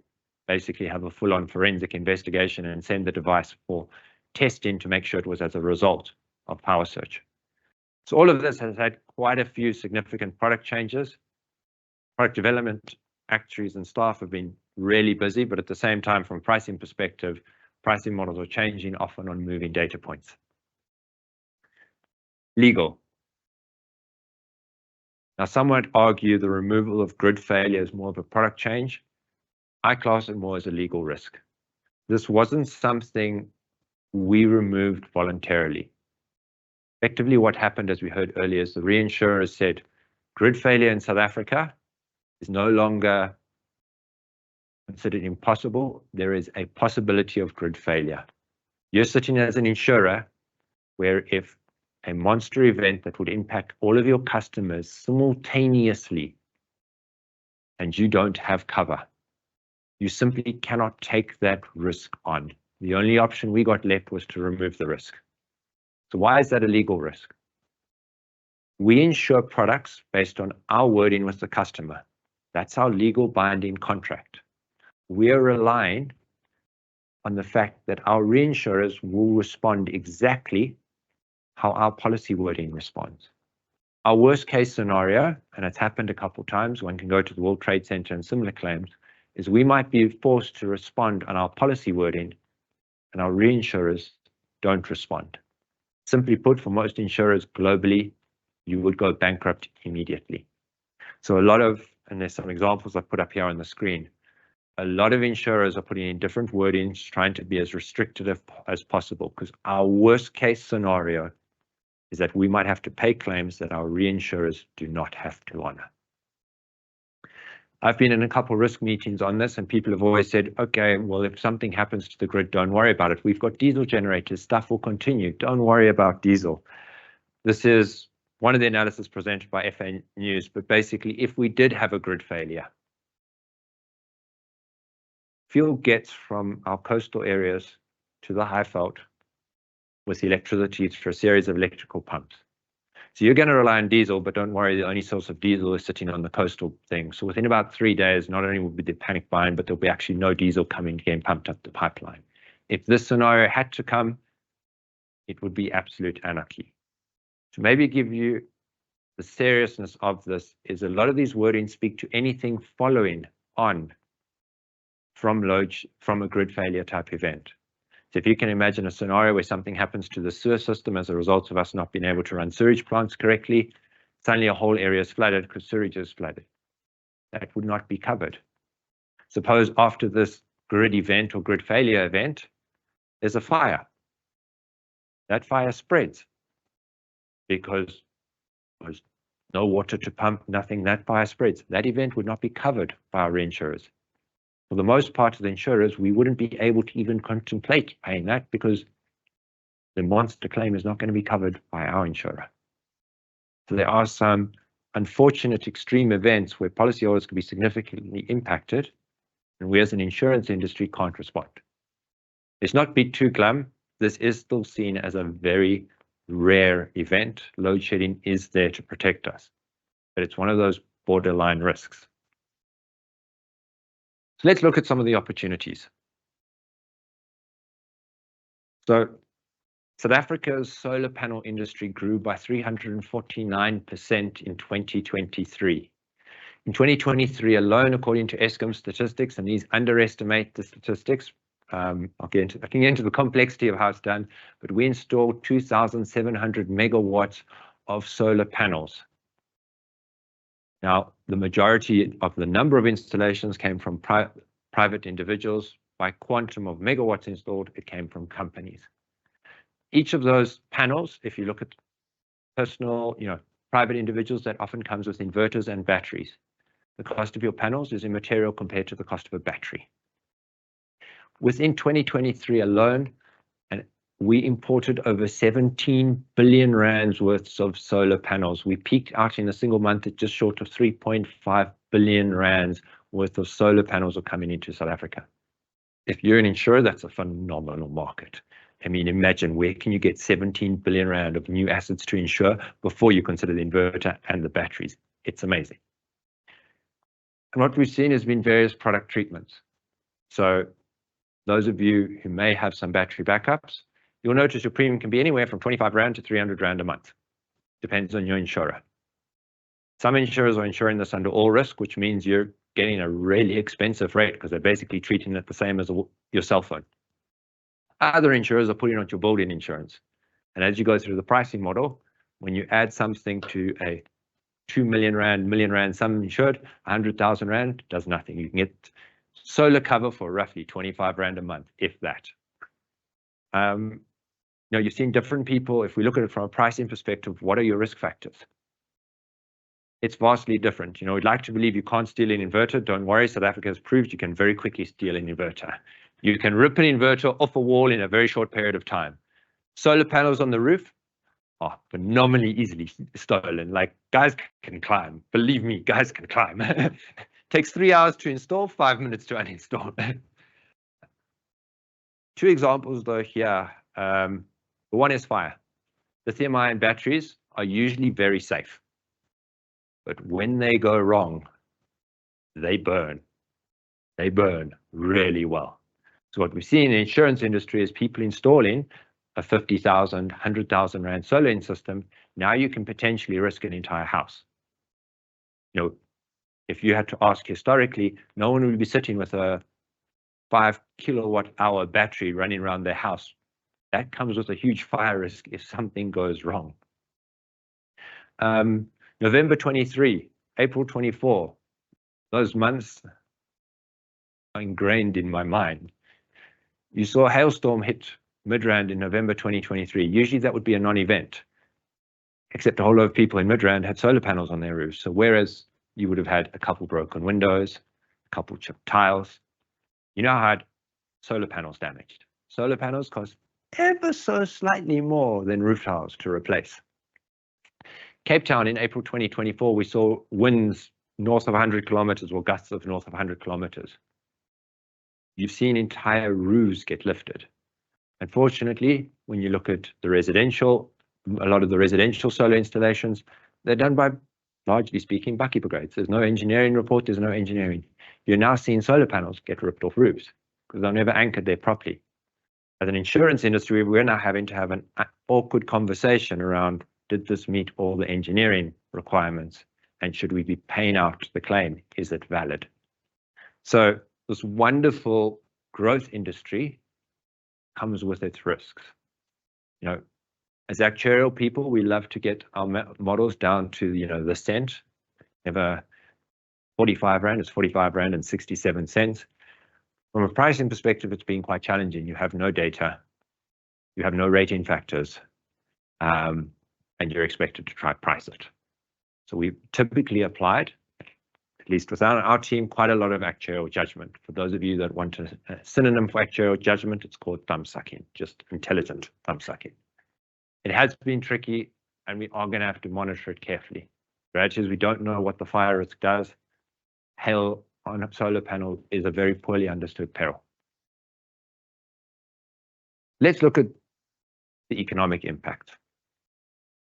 basically have a full-on forensic investigation and send the device for testing to make sure it was as a result of power surge. So all of this has had quite a few significant product changes. Product development, actuaries and staff have been really busy, but at the same time, from a pricing perspective, pricing models are changing, often on moving data points. Legal. Now, some might argue the removal of grid failure is more of a product change. I class it more as a legal risk. This wasn't something we removed voluntarily. Effectively, what happened, as we heard earlier, is the reinsurers said grid failure in South Africa is no longer considered impossible. There is a possibility of grid failure. You're sitting as an insurer where if a monster event that would impact all of your customers simultaneously and you don't have cover, you simply cannot take that risk on. The only option we got left was to remove the risk. So why is that a legal risk? We insure products based on our wording with the customer. That's our legal binding contract. We are relying on the fact that our reinsurers will respond exactly how our policy wording responds. Our worst case scenario, and it's happened a couple of times, one can go to the World Trade Center and similar claims, is we might be forced to respond on our policy wording and our reinsurers don't respond. Simply put, for most insurers globally, you would go bankrupt immediately. So a lot of, and there's some examples I've put up here on the screen, a lot of insurers are putting in different wordings, trying to be as restrictive as possible, because our worst case scenario is that we might have to pay claims that our reinsurers do not have to honor. I've been in a couple of risk meetings on this, and people have always said, okay, well, if something happens to the grid, don't worry about it. We've got diesel generators, stuff will continue. Don't worry about diesel. This is one of the analysis presented by FA News, but basically, if we did have a grid failure, fuel gets from our coastal areas to the Highveld with electricity through a series of electrical pumps. So you're going to rely on diesel, but don't worry, the only source of diesel is sitting on the coastal thing. So within about 3 days, not only will be the panic buying, but there'll be actually no diesel coming getting pumped up the pipeline. If this scenario had to come, it would be absolute anarchy. To maybe give you the seriousness of this is a lot of these wordings speak to anything following on from a grid failure type event. So if you can imagine a scenario where something happens to the sewer system as a result of us not being able to run sewage plants correctly, suddenly a whole area is flooded because sewage is flooded. That would not be covered. Suppose after this grid event or grid failure event, there's a fire. That fire spreads because there's no water to pump, nothing, that fire spreads. That event would not be covered by our reinsurers. For the most part of the insurers, we wouldn't be able to even contemplate paying that because the monster claim is not going to be covered by our insurer. So there are some unfortunate extreme events where policyholders could be significantly impacted, and we as an insurance industry can't respond. Let's not be too glum. This is still seen as a very rare event. Load shedding is there to protect us, but it's one of those borderline risks. So let's look at some of the opportunities. So South Africa's solar panel industry grew by 349% in 2023. In 2023 alone, according to Eskom statistics, and these underestimate the statistics, I can get into the complexity of how it's done, but we installed 2,700 megawatts of solar panels. Now, the majority of the number of installations came from private individuals. By quantum of megawatts installed, it came from companies. Each of those panels, if you look at personal, private individuals, that often comes with inverters and batteries. The cost of your panels is immaterial compared to the cost of a battery. Within 2023 alone, we imported over 17 billion rands worth of solar panels. We peaked out in a single month at just short of 3.5 billion rands worth of solar panels are coming into South Africa. If you're an insurer, that's a phenomenal market. I mean, imagine where can you get 17 billion rand of new assets to insure before you consider the inverter and the batteries? It's amazing. And what we've seen has been various product treatments. So those of you who may have some battery backups, you'll notice your premium can be anywhere from 25 rand to 300 rand a month. Depends on your insurer. Some insurers are insuring this under all risk, which means you're getting a really expensive rate because they're basically treating it the same as your cell phone. Other insurers are putting on your building insurance. And as you go through the pricing model, when you add something to a 2 million rand, sum insured, 100,000 rand does nothing. You can get solar cover for roughly 25 rand a month, if that. You've seen different people. If we look at it from a pricing perspective, what are your risk factors? It's vastly different. We'd like to believe you can't steal an inverter. Don't worry, South Africa has proved you can very quickly steal an inverter. You can rip an inverter off a wall in a very short period of time. Solar panels on the roof are phenomenally easily stolen. Like, guys can climb. Believe me, guys can climb. Takes 3 hours to install, 5 minutes to uninstall. Two examples though here. The one is fire. Lithium-ion batteries are usually very safe, but when they go wrong, they burn. They burn really well. So what we see in the insurance industry is people installing a 50,000, 100,000 rand solar system. Now you can potentially risk an entire house. If you had to ask historically, no one would be sitting with a 5 kilowatt hour battery running around their house. That comes with a huge fire risk if something goes wrong. November 23, April 24, those months are ingrained in my mind. You saw a hailstorm hit Midrand in November 2023. Usually that would be a non-event, except a whole lot of people in Midrand had solar panels on their roofs. So whereas you would have had a couple broken windows, a couple chipped tiles, you now had solar panels damaged. Solar panels cost ever so slightly more than roof tiles to replace. Cape Town in April 2024, we saw winds north of 100 kilometers or gusts of north of 100 kilometers. You've seen entire roofs get lifted. Unfortunately, when you look at the residential, a lot of the residential solar installations, they're done by, largely speaking, bucky brigades. There's no engineering report, there's no engineering. You're now seeing solar panels get ripped off roofs because they're never anchored there properly. As an insurance industry, we're now having to have an awkward conversation around, did this meet all the engineering requirements? And should we be paying out the claim? Is it valid? So this wonderful growth industry comes with its risks. You know, as actuarial people, we love to get our models down to, you know, the cent. Never 45 Rand is 45 Rand and 67 cents. From a pricing perspective, it's been quite challenging. You have no data, you have no rating factors, and you're expected to try price it. So we've typically applied, at least within our team, quite a lot of actuarial judgment. For those of you that want a synonym for actuarial judgment, it's called thumb sucking, just intelligent thumb sucking. It has been tricky, and we are going to have to monitor it carefully. Right, as we don't know what the fire risk does. Hail on a solar panel is a very poorly understood peril. Let's look at the economic impact.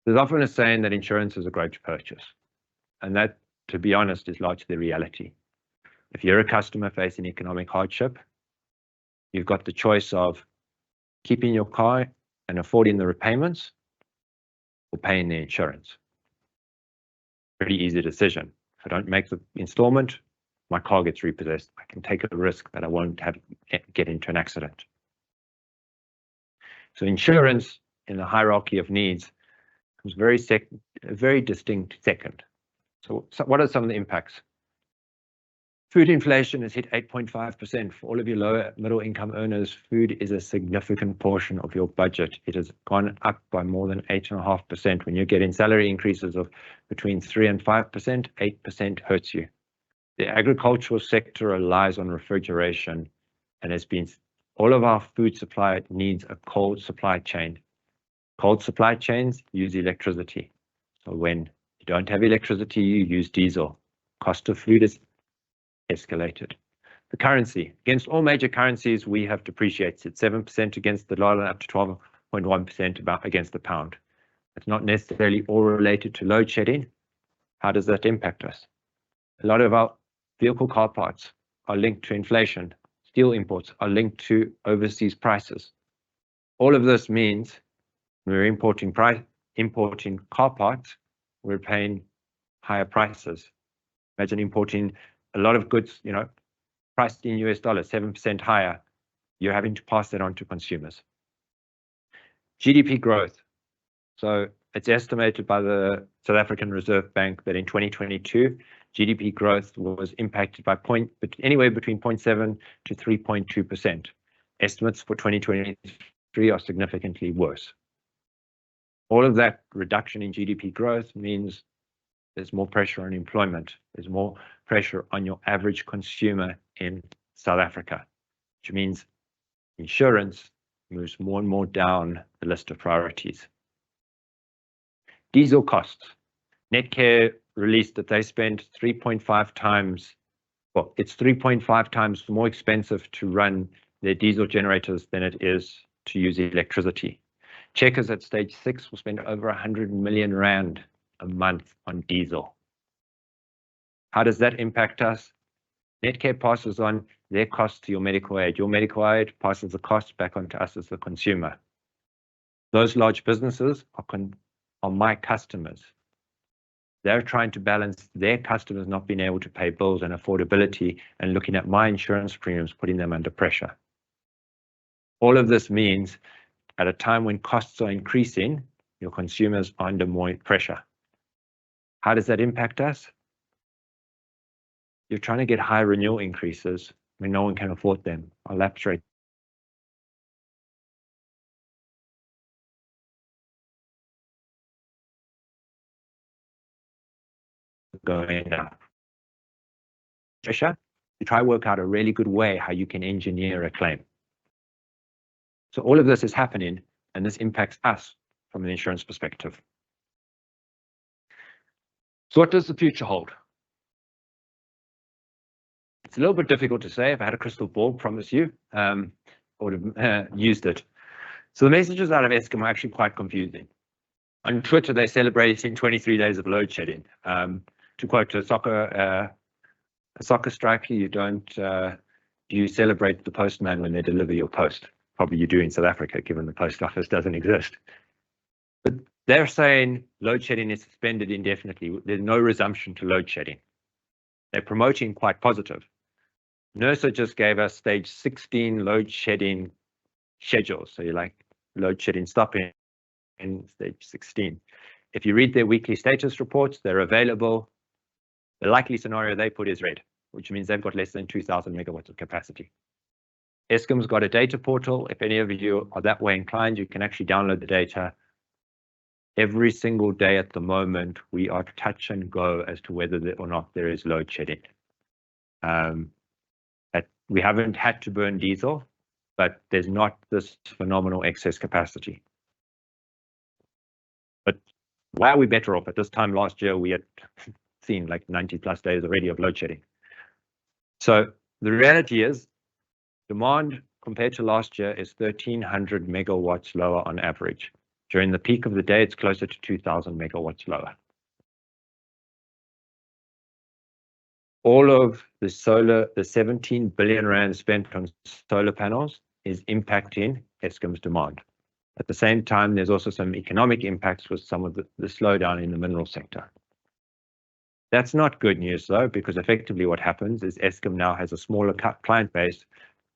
There's often a saying that insurance is a great purchase, and that, to be honest, is largely the reality. If you're a customer facing economic hardship, you've got the choice of keeping your car and affording the repayments or paying the insurance. Pretty easy decision. If I don't make the installment, my car gets repossessed. I can take a risk that I won't get into an accident. So insurance in the hierarchy of needs comes very distinct second. So what are some of the impacts? Food inflation has hit 8.5%. For all of you lower middle income earners, food is a significant portion of your budget. It has gone up by more than 8.5%. When you're getting salary increases of between 3 and 5%, 8% hurts you. The agricultural sector relies on refrigeration, and has been, all of our food supply needs a cold supply chain. Cold supply chains use electricity. So when you don't have electricity, you use diesel. Cost of food is escalated. The currency, against all major currencies, we have depreciated 7% against the dollar, up to 12.1% against the pound. It's not necessarily all related to load shedding. How does that impact us? A lot of our vehicle car parts are linked to inflation. Steel imports are linked to overseas prices. All of this means we're importing car parts, we're paying higher prices. Imagine importing a lot of goods, you know, priced in US dollars, 7% higher. You're having to pass that on to consumers. GDP growth. So it's estimated by the South African Reserve Bank that in 2022, GDP growth was impacted by anywhere between 0.7 to 3.2%. Estimates for 2023 are significantly worse. All of that reduction in GDP growth means there's more pressure on employment. There's more pressure on your average consumer in South Africa, which means insurance moves more and more down the list of priorities. Diesel costs. Netcare released that they spend 3.5 times, well, it's 3.5 times more expensive to run their diesel generators than it is to use electricity. Checkers at stage 6 will spend over 100 million Rand a month on diesel. How does that impact us? Netcare passes on their cost to your medical aid. Your medical aid passes the cost back onto us as the consumer. Those large businesses are my customers. They're trying to balance their customers not being able to pay bills and affordability, and looking at my insurance premiums, putting them under pressure. All of this means at a time when costs are increasing, your consumers are under more pressure. How does that impact us? you're trying to get high renewal increases when no one can afford them. Our lapse rate going up. Pressure, you try to work out a really good way how you can engineer a claim. So all of this is happening, and this impacts us from an insurance perspective. So what does the future hold? It's a little bit difficult to say. If I had a crystal ball, promise you, I would have used it. So the messages out of Eskom are actually quite confusing. On Twitter, they're celebrating 23 days of load shedding. To quote a soccer striker, you celebrate the postman when they deliver your post. Probably you do in South Africa, given the post office doesn't exist. But they're saying load shedding is suspended indefinitely. There's no resumption to load shedding. They're promoting quite positive. NERSA just gave us stage 16 load shedding schedules. So you're like load shedding stopping in stage 16. If you read their weekly status reports, they're available. The likely scenario they put is red, which means they've got less than 2,000 megawatts of capacity. Eskom's got a data portal. If any of you are that way inclined, you can actually download the data. Every single day at the moment, we are touch and go as to whether or not there is load shedding. We haven't had to burn diesel, but there's not this phenomenal excess capacity. But why are we better off? At this time last year, we had seen like 90 plus days already of load shedding. So the reality is demand compared to last year is 1,300 megawatts lower on average. During the peak of the day, it's closer to 2,000 megawatts lower. All of the solar, the 17 billion rand spent on solar panels is impacting Eskom's demand. At the same time, there's also some economic impacts with some of the slowdown in the mineral sector. That's not good news though, because effectively what happens is Eskom now has a smaller client base,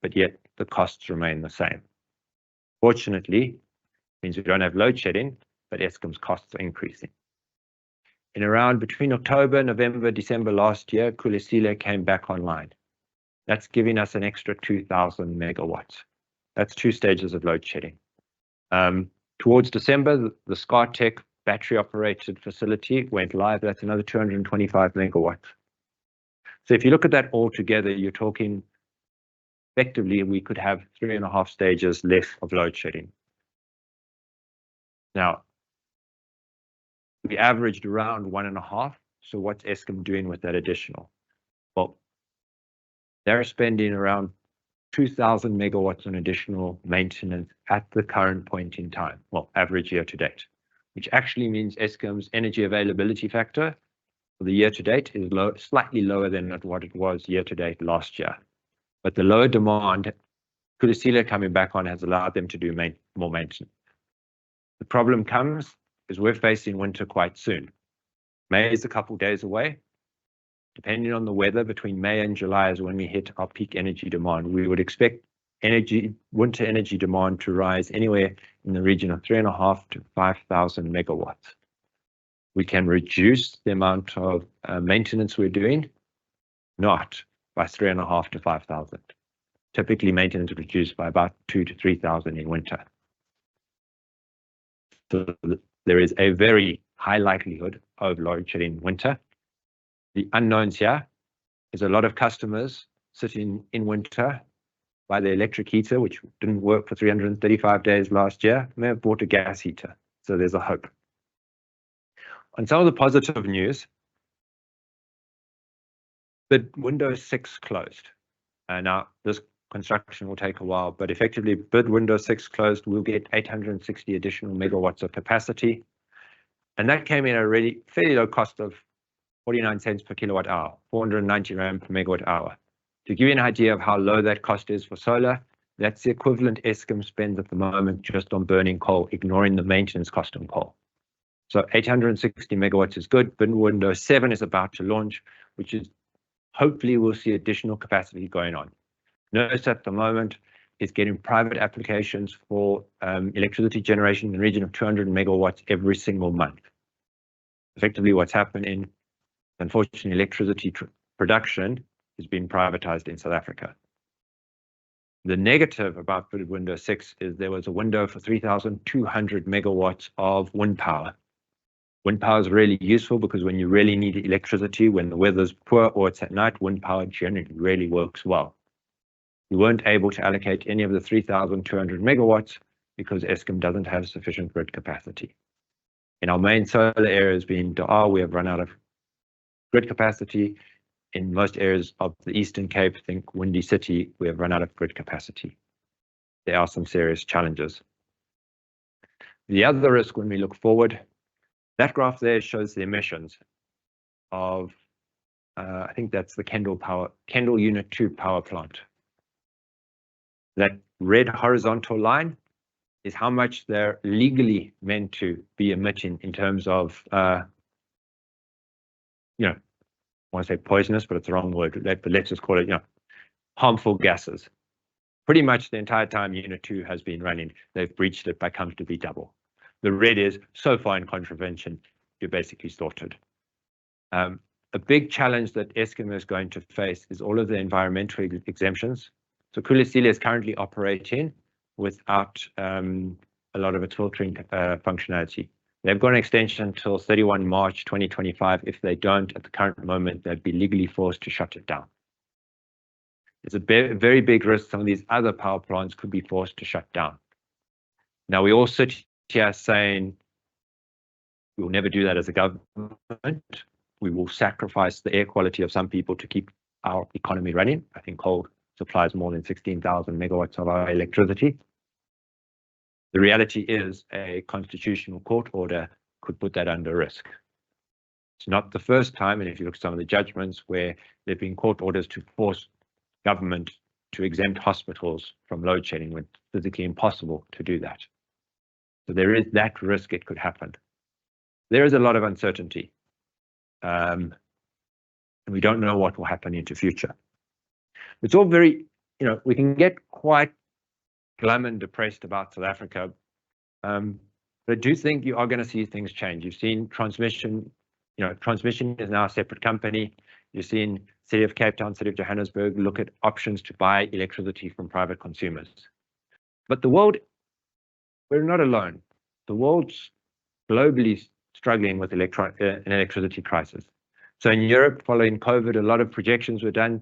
but yet the costs remain the same. Fortunately, it means we don't have load shedding, but Eskom's costs are increasing. In around between October, November, December last year, Kulisile came back online. That's giving us an extra 2,000 megawatts. That's 2 stages of load shedding. Towards December, the ScarTech battery operated facility went live. That's another 225 megawatts. So if you look at that all together, you're talking effectively we could have 3.5 stages less of load shedding. Now, we averaged around 1.5. So what's Eskom doing with that additional? Well, they're spending around 2,000 megawatts on additional maintenance at the current point in time. Well, average year to date, which actually means Eskom's energy availability factor for the year to date is slightly lower than what it was year to date last year. But the lower demand, Kulisile coming back on has allowed them to do more maintenance. The problem comes is we're facing winter quite soon. May is a couple days away. Depending on the weather, between May and July is when we hit our peak energy demand. We would expect winter energy demand to rise anywhere in the region of 3.5 to 5,000 megawatts. We can reduce the amount of maintenance we're doing, not by 3.5 to 5,000. Typically, maintenance is reduced by about 2,000 to 3,000 in winter. So there is a very high likelihood of load shedding in winter. The unknowns here is a lot of customers sitting in winter by the electric heater, which didn't work for 335 days last year, may have bought a gas heater. So there's a hope. On some of the positive news, the Windows 6 closed. Now, this construction will take a while, but effectively, bid Windows 6 closed, we'll get 860 additional megawatts of capacity. And that came in at a really fairly low cost of 49 cents per kilowatt hour, 490 rand per megawatt hour. To give you an idea of how low that cost is for solar, that's the equivalent Eskom spends at the moment just on burning coal, ignoring the maintenance cost on coal. So 860 megawatts is good, but Windows 7 is about to launch, which is hopefully we'll see additional capacity going on. NERSA at the moment is getting private applications for electricity generation in the region of 200 megawatts every single month. Effectively, what's happening, unfortunately, electricity production is being privatized in South Africa. The negative about window 6 is there was a window for 3,200 megawatts of wind power. Wind power is really useful because when you really need electricity, when the weather's poor or it's at night, wind power generally really works well. We weren't able to allocate any of the 3,200 megawatts because Eskom doesn't have sufficient grid capacity. In our main solar areas being Dar, we have run out of grid capacity. In most areas of the Eastern Cape, think Windy City, we have run out of grid capacity. There are some serious challenges. The other risk when we look forward, that graph there shows the emissions of, I think that's the Kendall Unit 2 power plant. That red horizontal line is how much they're legally meant to be emitting in terms of, I want to say poisonous, but it's the wrong word. But let's just call it, harmful gases. Pretty much the entire time Unit 2 has been running, they've breached it by comfortably double. The red is so far in contravention, you're basically sorted. A big challenge that Eskom is going to face is all of the environmental exemptions. So Kulisile is currently operating without a lot of its filtering functionality. They've got an extension until 31 March 2025. If they don't, at the current moment, they'd be legally forced to shut it down. It's a very big risk. Some of these other power plants could be forced to shut down. Now, we all sit here saying, we'll never do that as a government. We will sacrifice the air quality of some people to keep our economy running. I think coal supplies more than 16,000 megawatts of our electricity. The reality is a constitutional court order could put that under risk. It's not the first time, and if you look at some of the judgments where there have been court orders to force government to exempt hospitals from load shedding when it's physically impossible to do that. So there is that risk it could happen. There is a lot of uncertainty. And we don't know what will happen into future. It's all very, we can get quite glum and depressed about South Africa. But I do think you are going to see things change. You've seen transmission, transmission is now a separate company. You've seen City of Cape Town, City of Johannesburg look at options to buy electricity from private consumers. But the world, we're not alone. The world's globally struggling with an electricity crisis. So in Europe, following COVID, a lot of projections were done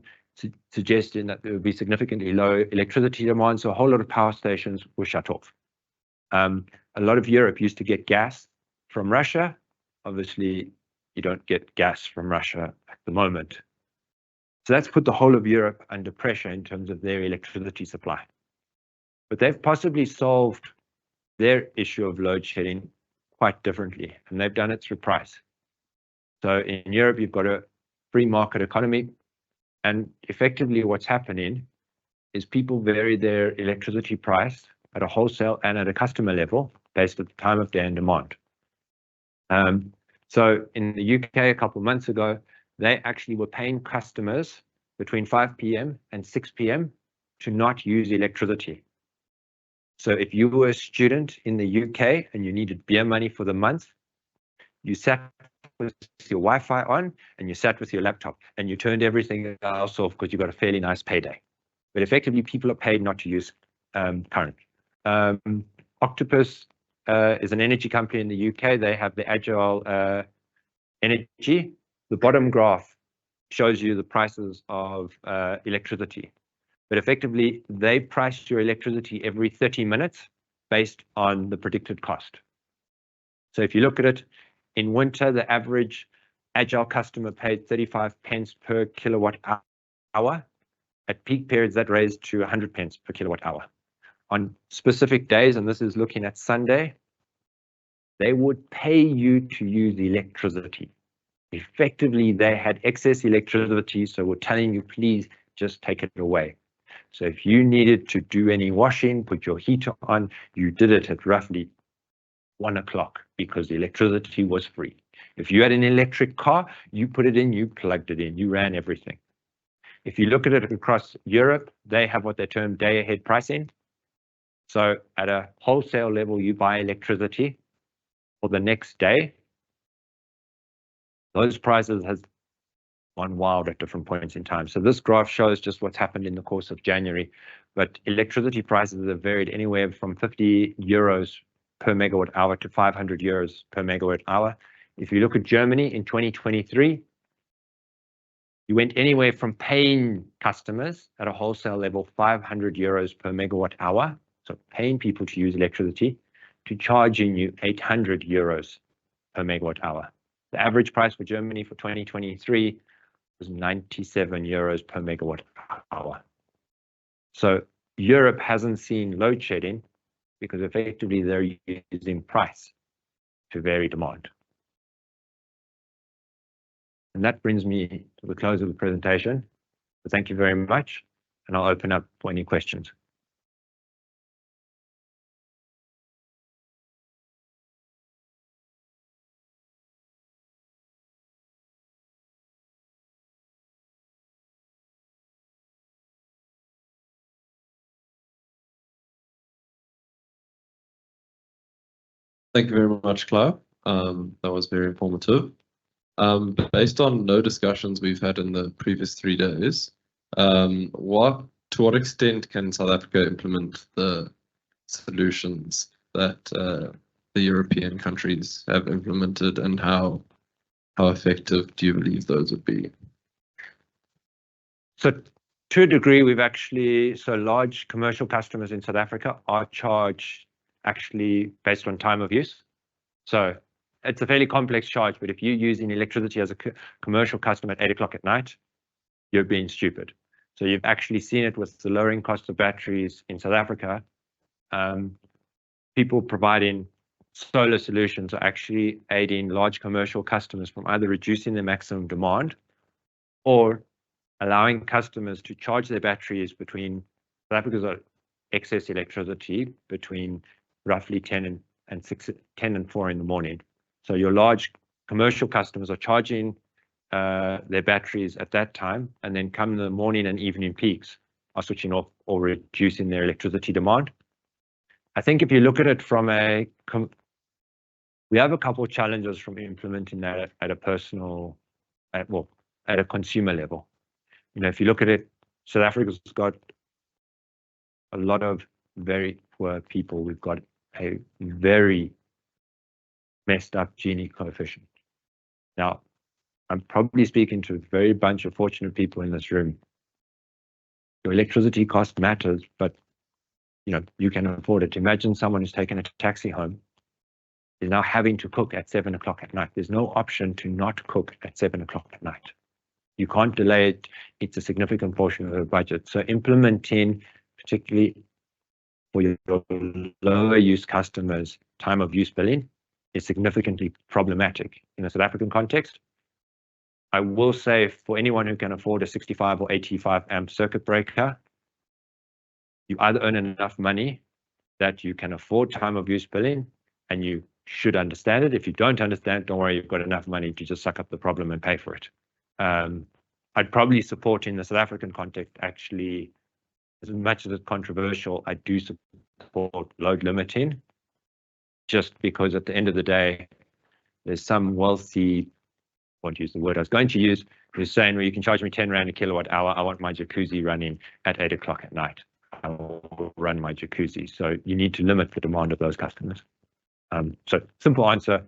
suggesting that there would be significantly low electricity demand, so a whole lot of power stations were shut off. A lot of Europe used to get gas from Russia. Obviously, you don't get gas from Russia at the moment. So that's put the whole of Europe under pressure in terms of their electricity supply. But they've possibly solved their issue of load shedding quite differently, and they've done it through price. So in Europe, you've got a free market economy, and effectively what's happening is people vary their electricity price at a wholesale and at a customer level based at the time of day and demand. So in the UK a couple of months ago, they actually were paying customers between 5 p.m. and 6 p.m. to not use electricity. So if you were a student in the UK and you needed beer money for the month, you sat with your Wi-Fi on and you sat with your laptop and you turned everything else off because you got a fairly nice payday. But effectively, people are paid not to use current. Octopus is an energy company in the UK. They have the Agile Energy. The bottom graph shows you the prices of electricity. But effectively, they price your electricity every 30 minutes based on the predicted cost. So if you look at it, in winter, the average Agile customer paid 35 pence per kilowatt hour. At peak periods, that raised to 100 pence per kilowatt hour. On specific days, and this is looking at Sunday, they would pay you to use electricity. Effectively, they had excess electricity, so we're telling you, please just take it away. So if you needed to do any washing, put your heater on, you did it at roughly 1 o'clock because the electricity was free. If you had an electric car, you put it in, you plugged it in, you ran everything. If you look at it across Europe, they have what they term day ahead pricing. So at a wholesale level, you buy electricity for the next day. Those prices has gone wild at different points in time. So this graph shows just what's happened in the course of January, but electricity prices have varied anywhere from 50 euros per megawatt hour to 500 euros per megawatt hour. If you look at Germany in 2023, you went anywhere from paying customers at a wholesale level 500 euros per megawatt hour, so paying people to use electricity, to charging you 800 euros per megawatt hour. The average price for Germany for 2023 was 97 euros per megawatt hour. So Europe hasn't seen load shedding because effectively they're using price to vary demand. And that brings me to the close of the presentation. So thank you very much, and I'll open up for any questions. Thank you very much, Clive. That was very informative. Based on no discussions we've had in the previous 3 days, to what extent can South Africa implement the solutions that the European countries have implemented, and how effective do you believe those would be? So to a degree, we've actually, so large commercial customers in South Africa are charged actually based on time of use. So it's a fairly complex charge, but if you're using electricity as a commercial customer at 8 o'clock at night, you're being stupid. So you've actually seen it with the lowering cost of batteries in South Africa. People providing solar solutions are actually aiding large commercial customers from either reducing their maximum demand or allowing customers to charge their batteries between South Africa's excess electricity between roughly 10 and 4 in the morning. So your large commercial customers are charging their batteries at that time, and then come the morning and evening peaks are switching off or reducing their electricity demand. I think if you look at it from we have a couple of challenges from implementing that at a personal, at a consumer level. You know, if you look at it, South Africa's got a lot of very poor people. We've got a very messed up Gini coefficient. Now, I'm probably speaking to a very bunch of fortunate people in this room. Your electricity cost matters, but you know, you can afford it. Imagine someone who's taken a taxi home is now having to cook at 7 o'clock at night. There's no option to not cook at 7 o'clock at night. You can't delay it. It's a significant portion of the budget. So implementing, particularly for your lower use customers, time of use billing is significantly problematic in the South African context. I will say for anyone who can afford a 65 or 85 amp circuit breaker, you either earn enough money that you can afford time of use billing, and you should understand it. If you don't understand, don't worry, you've got enough money to just suck up the problem and pay for it. I'd probably support in the South African context, actually, as much as it's controversial, I do support load limiting, just because at the end of the day, there's some wealthy, I won't use the word I was going to use, who's saying, well, you can charge me 10 Rand a kilowatt hour. I want my jacuzzi running at 8 o'clock at night. I will run my jacuzzi. So you need to limit the demand of those customers. So simple answer,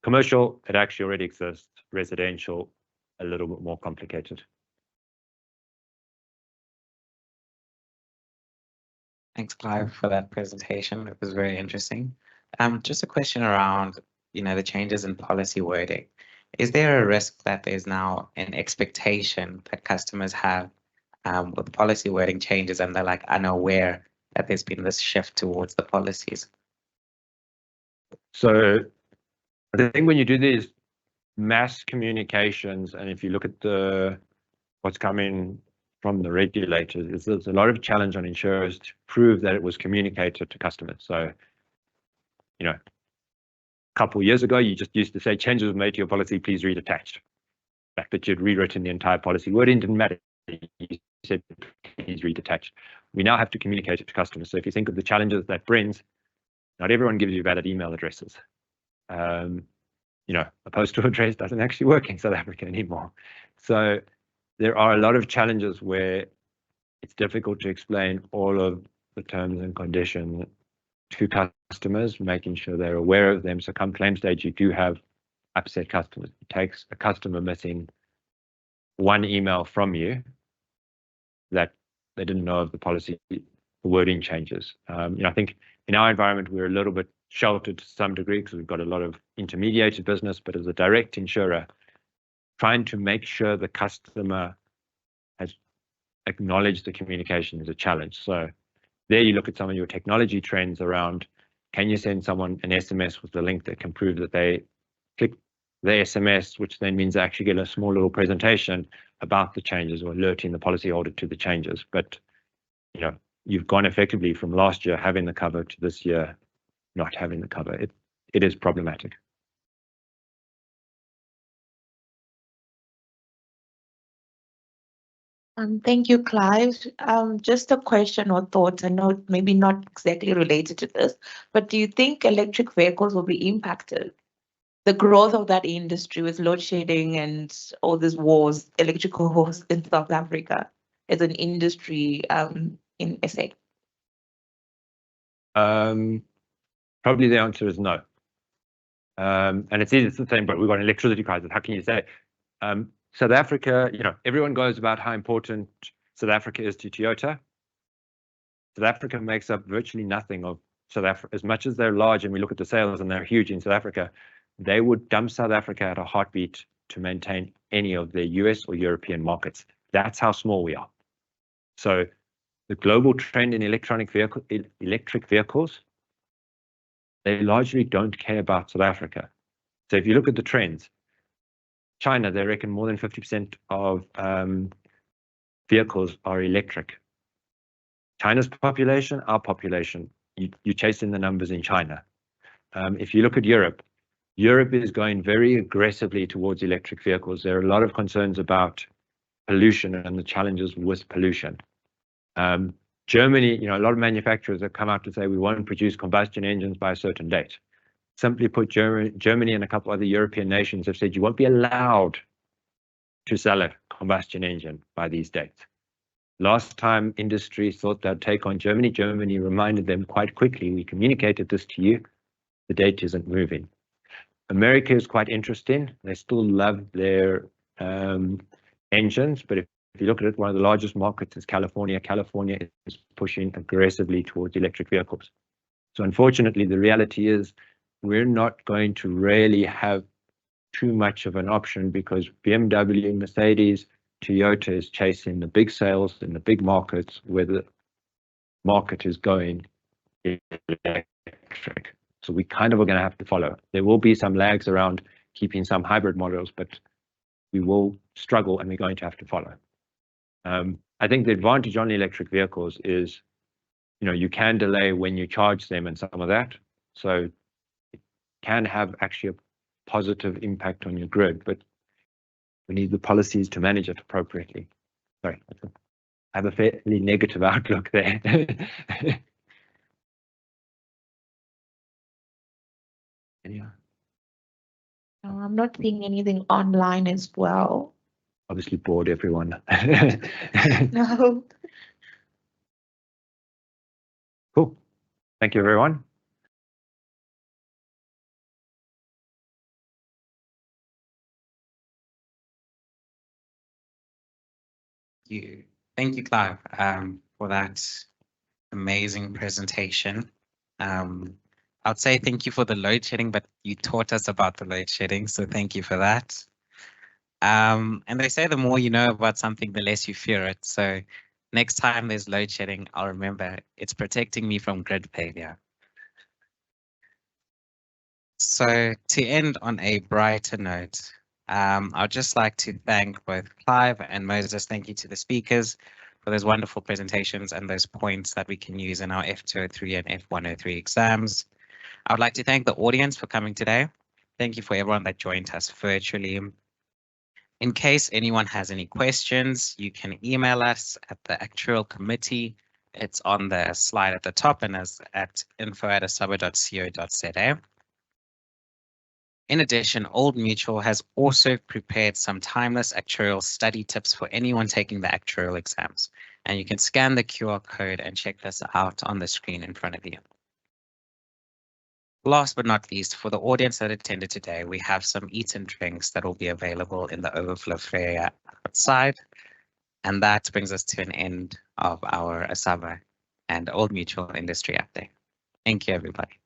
commercial, it actually already exists. Residential, a little bit more complicated. Thanks, Clive, for that presentation. It was very interesting. Just a question around, you know, the changes in policy wording. Is there a risk that there's now an expectation that customers have with policy wording changes, and they're like unaware that there's been this shift towards the policies? So I think when you do these mass communications, and if you look at what's coming from the regulators, there's a lot of challenge on insurers to prove that it was communicated to customers. So, you know, a couple of years ago, you just used to say changes were made to your policy, please read attached. The fact that you'd rewritten the entire policy wording didn't matter. You said please read attached. We now have to communicate it to customers. So if you think of the challenges that brings, not everyone gives you valid email addresses. You a postal address doesn't actually work in South Africa anymore. So there are a lot of challenges where it's difficult to explain all of the terms and conditions to customers, making sure they're aware of them. So come claim stage, you do have upset customers. It takes a customer missing one email from you that they didn't know of the policy, the wording changes. I think in our environment, we're a little bit sheltered to some degree because we've got a lot of intermediated business, but as a direct insurer, trying to make sure the customer has acknowledged the communication is a challenge. So there you look at some of your technology trends around, can you send someone an SMS with the link that can prove that they click the SMS, which then means they actually get a small little presentation about the changes or alerting the policyholder to the changes. But, you've gone effectively from last year having the cover to this year not having the cover. It is problematic. Thank you, Clive. Just a question or thought. I know maybe not exactly related to this, but do you think electric vehicles will be impacted? The growth of that industry with load shedding and all these wars, electrical wars in South Africa as an industry in SA? Probably the answer is no. And it's the same, but we've got an electricity crisis. How can you say? South Africa, everyone goes about how important South Africa is to Toyota. South Africa makes up virtually nothing of South Africa. As much as they're large and we look at the sales and they're huge in South Africa, they would dump South Africa at a heartbeat to maintain any of their US or European markets. That's how small we are. So the global trend in electric vehicles, they largely don't care about South Africa. So if you look at the trends, China, they reckon more than 50% of vehicles are electric. China's population, our population, you're chasing the numbers in China. If you look at Europe, Europe is going very aggressively towards electric vehicles. There are a lot of concerns about pollution and the challenges with pollution. Germany, a lot of manufacturers have come out to say we won't produce combustion engines by a certain date. Simply put, Germany and a couple other European nations have said you won't be allowed to sell a combustion engine by these dates. Last time industry thought they'd take on Germany, Germany reminded them quite quickly, we communicated this to you, the date isn't moving. America is quite interesting. They still love their engines, but if you look at it, one of the largest markets is California. California is pushing aggressively towards electric vehicles. So unfortunately, the reality is we're not going to really have too much of an option because BMW, Mercedes, Toyota is chasing the big sales in the big markets where the market is going electric. So we kind of are going to have to follow. There will be some lags around keeping some hybrid models, but we will struggle and we're going to have to follow. I think the advantage on electric vehicles is, you can delay when you charge them and some of that. So it can have actually a positive impact on your grid, but we need the policies to manage it appropriately. Sorry, I have a fairly negative outlook there. Yeah. I'm not seeing anything online as well. Obviously bored everyone. No. Cool. Thank you, everyone. Thank you, Clive, for that amazing presentation. I'd say thank you for the load shedding, but you taught us about the load shedding, so thank you for that. And they say the more you know about something, the less you fear it. So next time there's load shedding, I'll remember it's protecting me from grid failure. So to end on a brighter note, I'd just like to thank both Clive and Moses. Thank you to the speakers for those wonderful presentations and those points that we can use in our F203 and F103 exams. I would like to thank the audience for coming today. Thank you for everyone that joined us virtually. In case anyone has any questions, you can email us at the actuarial committee. It's on the slide at the top and as at info@asaba.co.za. In addition, Old Mutual has also prepared some timeless actuarial study tips for anyone taking the actuarial exams. And you can scan the QR code and check this out on the screen in front of you. Last but not least, for the audience that attended today, we have some eat and drinks that will be available in the overflow area outside. And that brings us to an end of our ASABA and Old Mutual industry update. Thank you, everybody.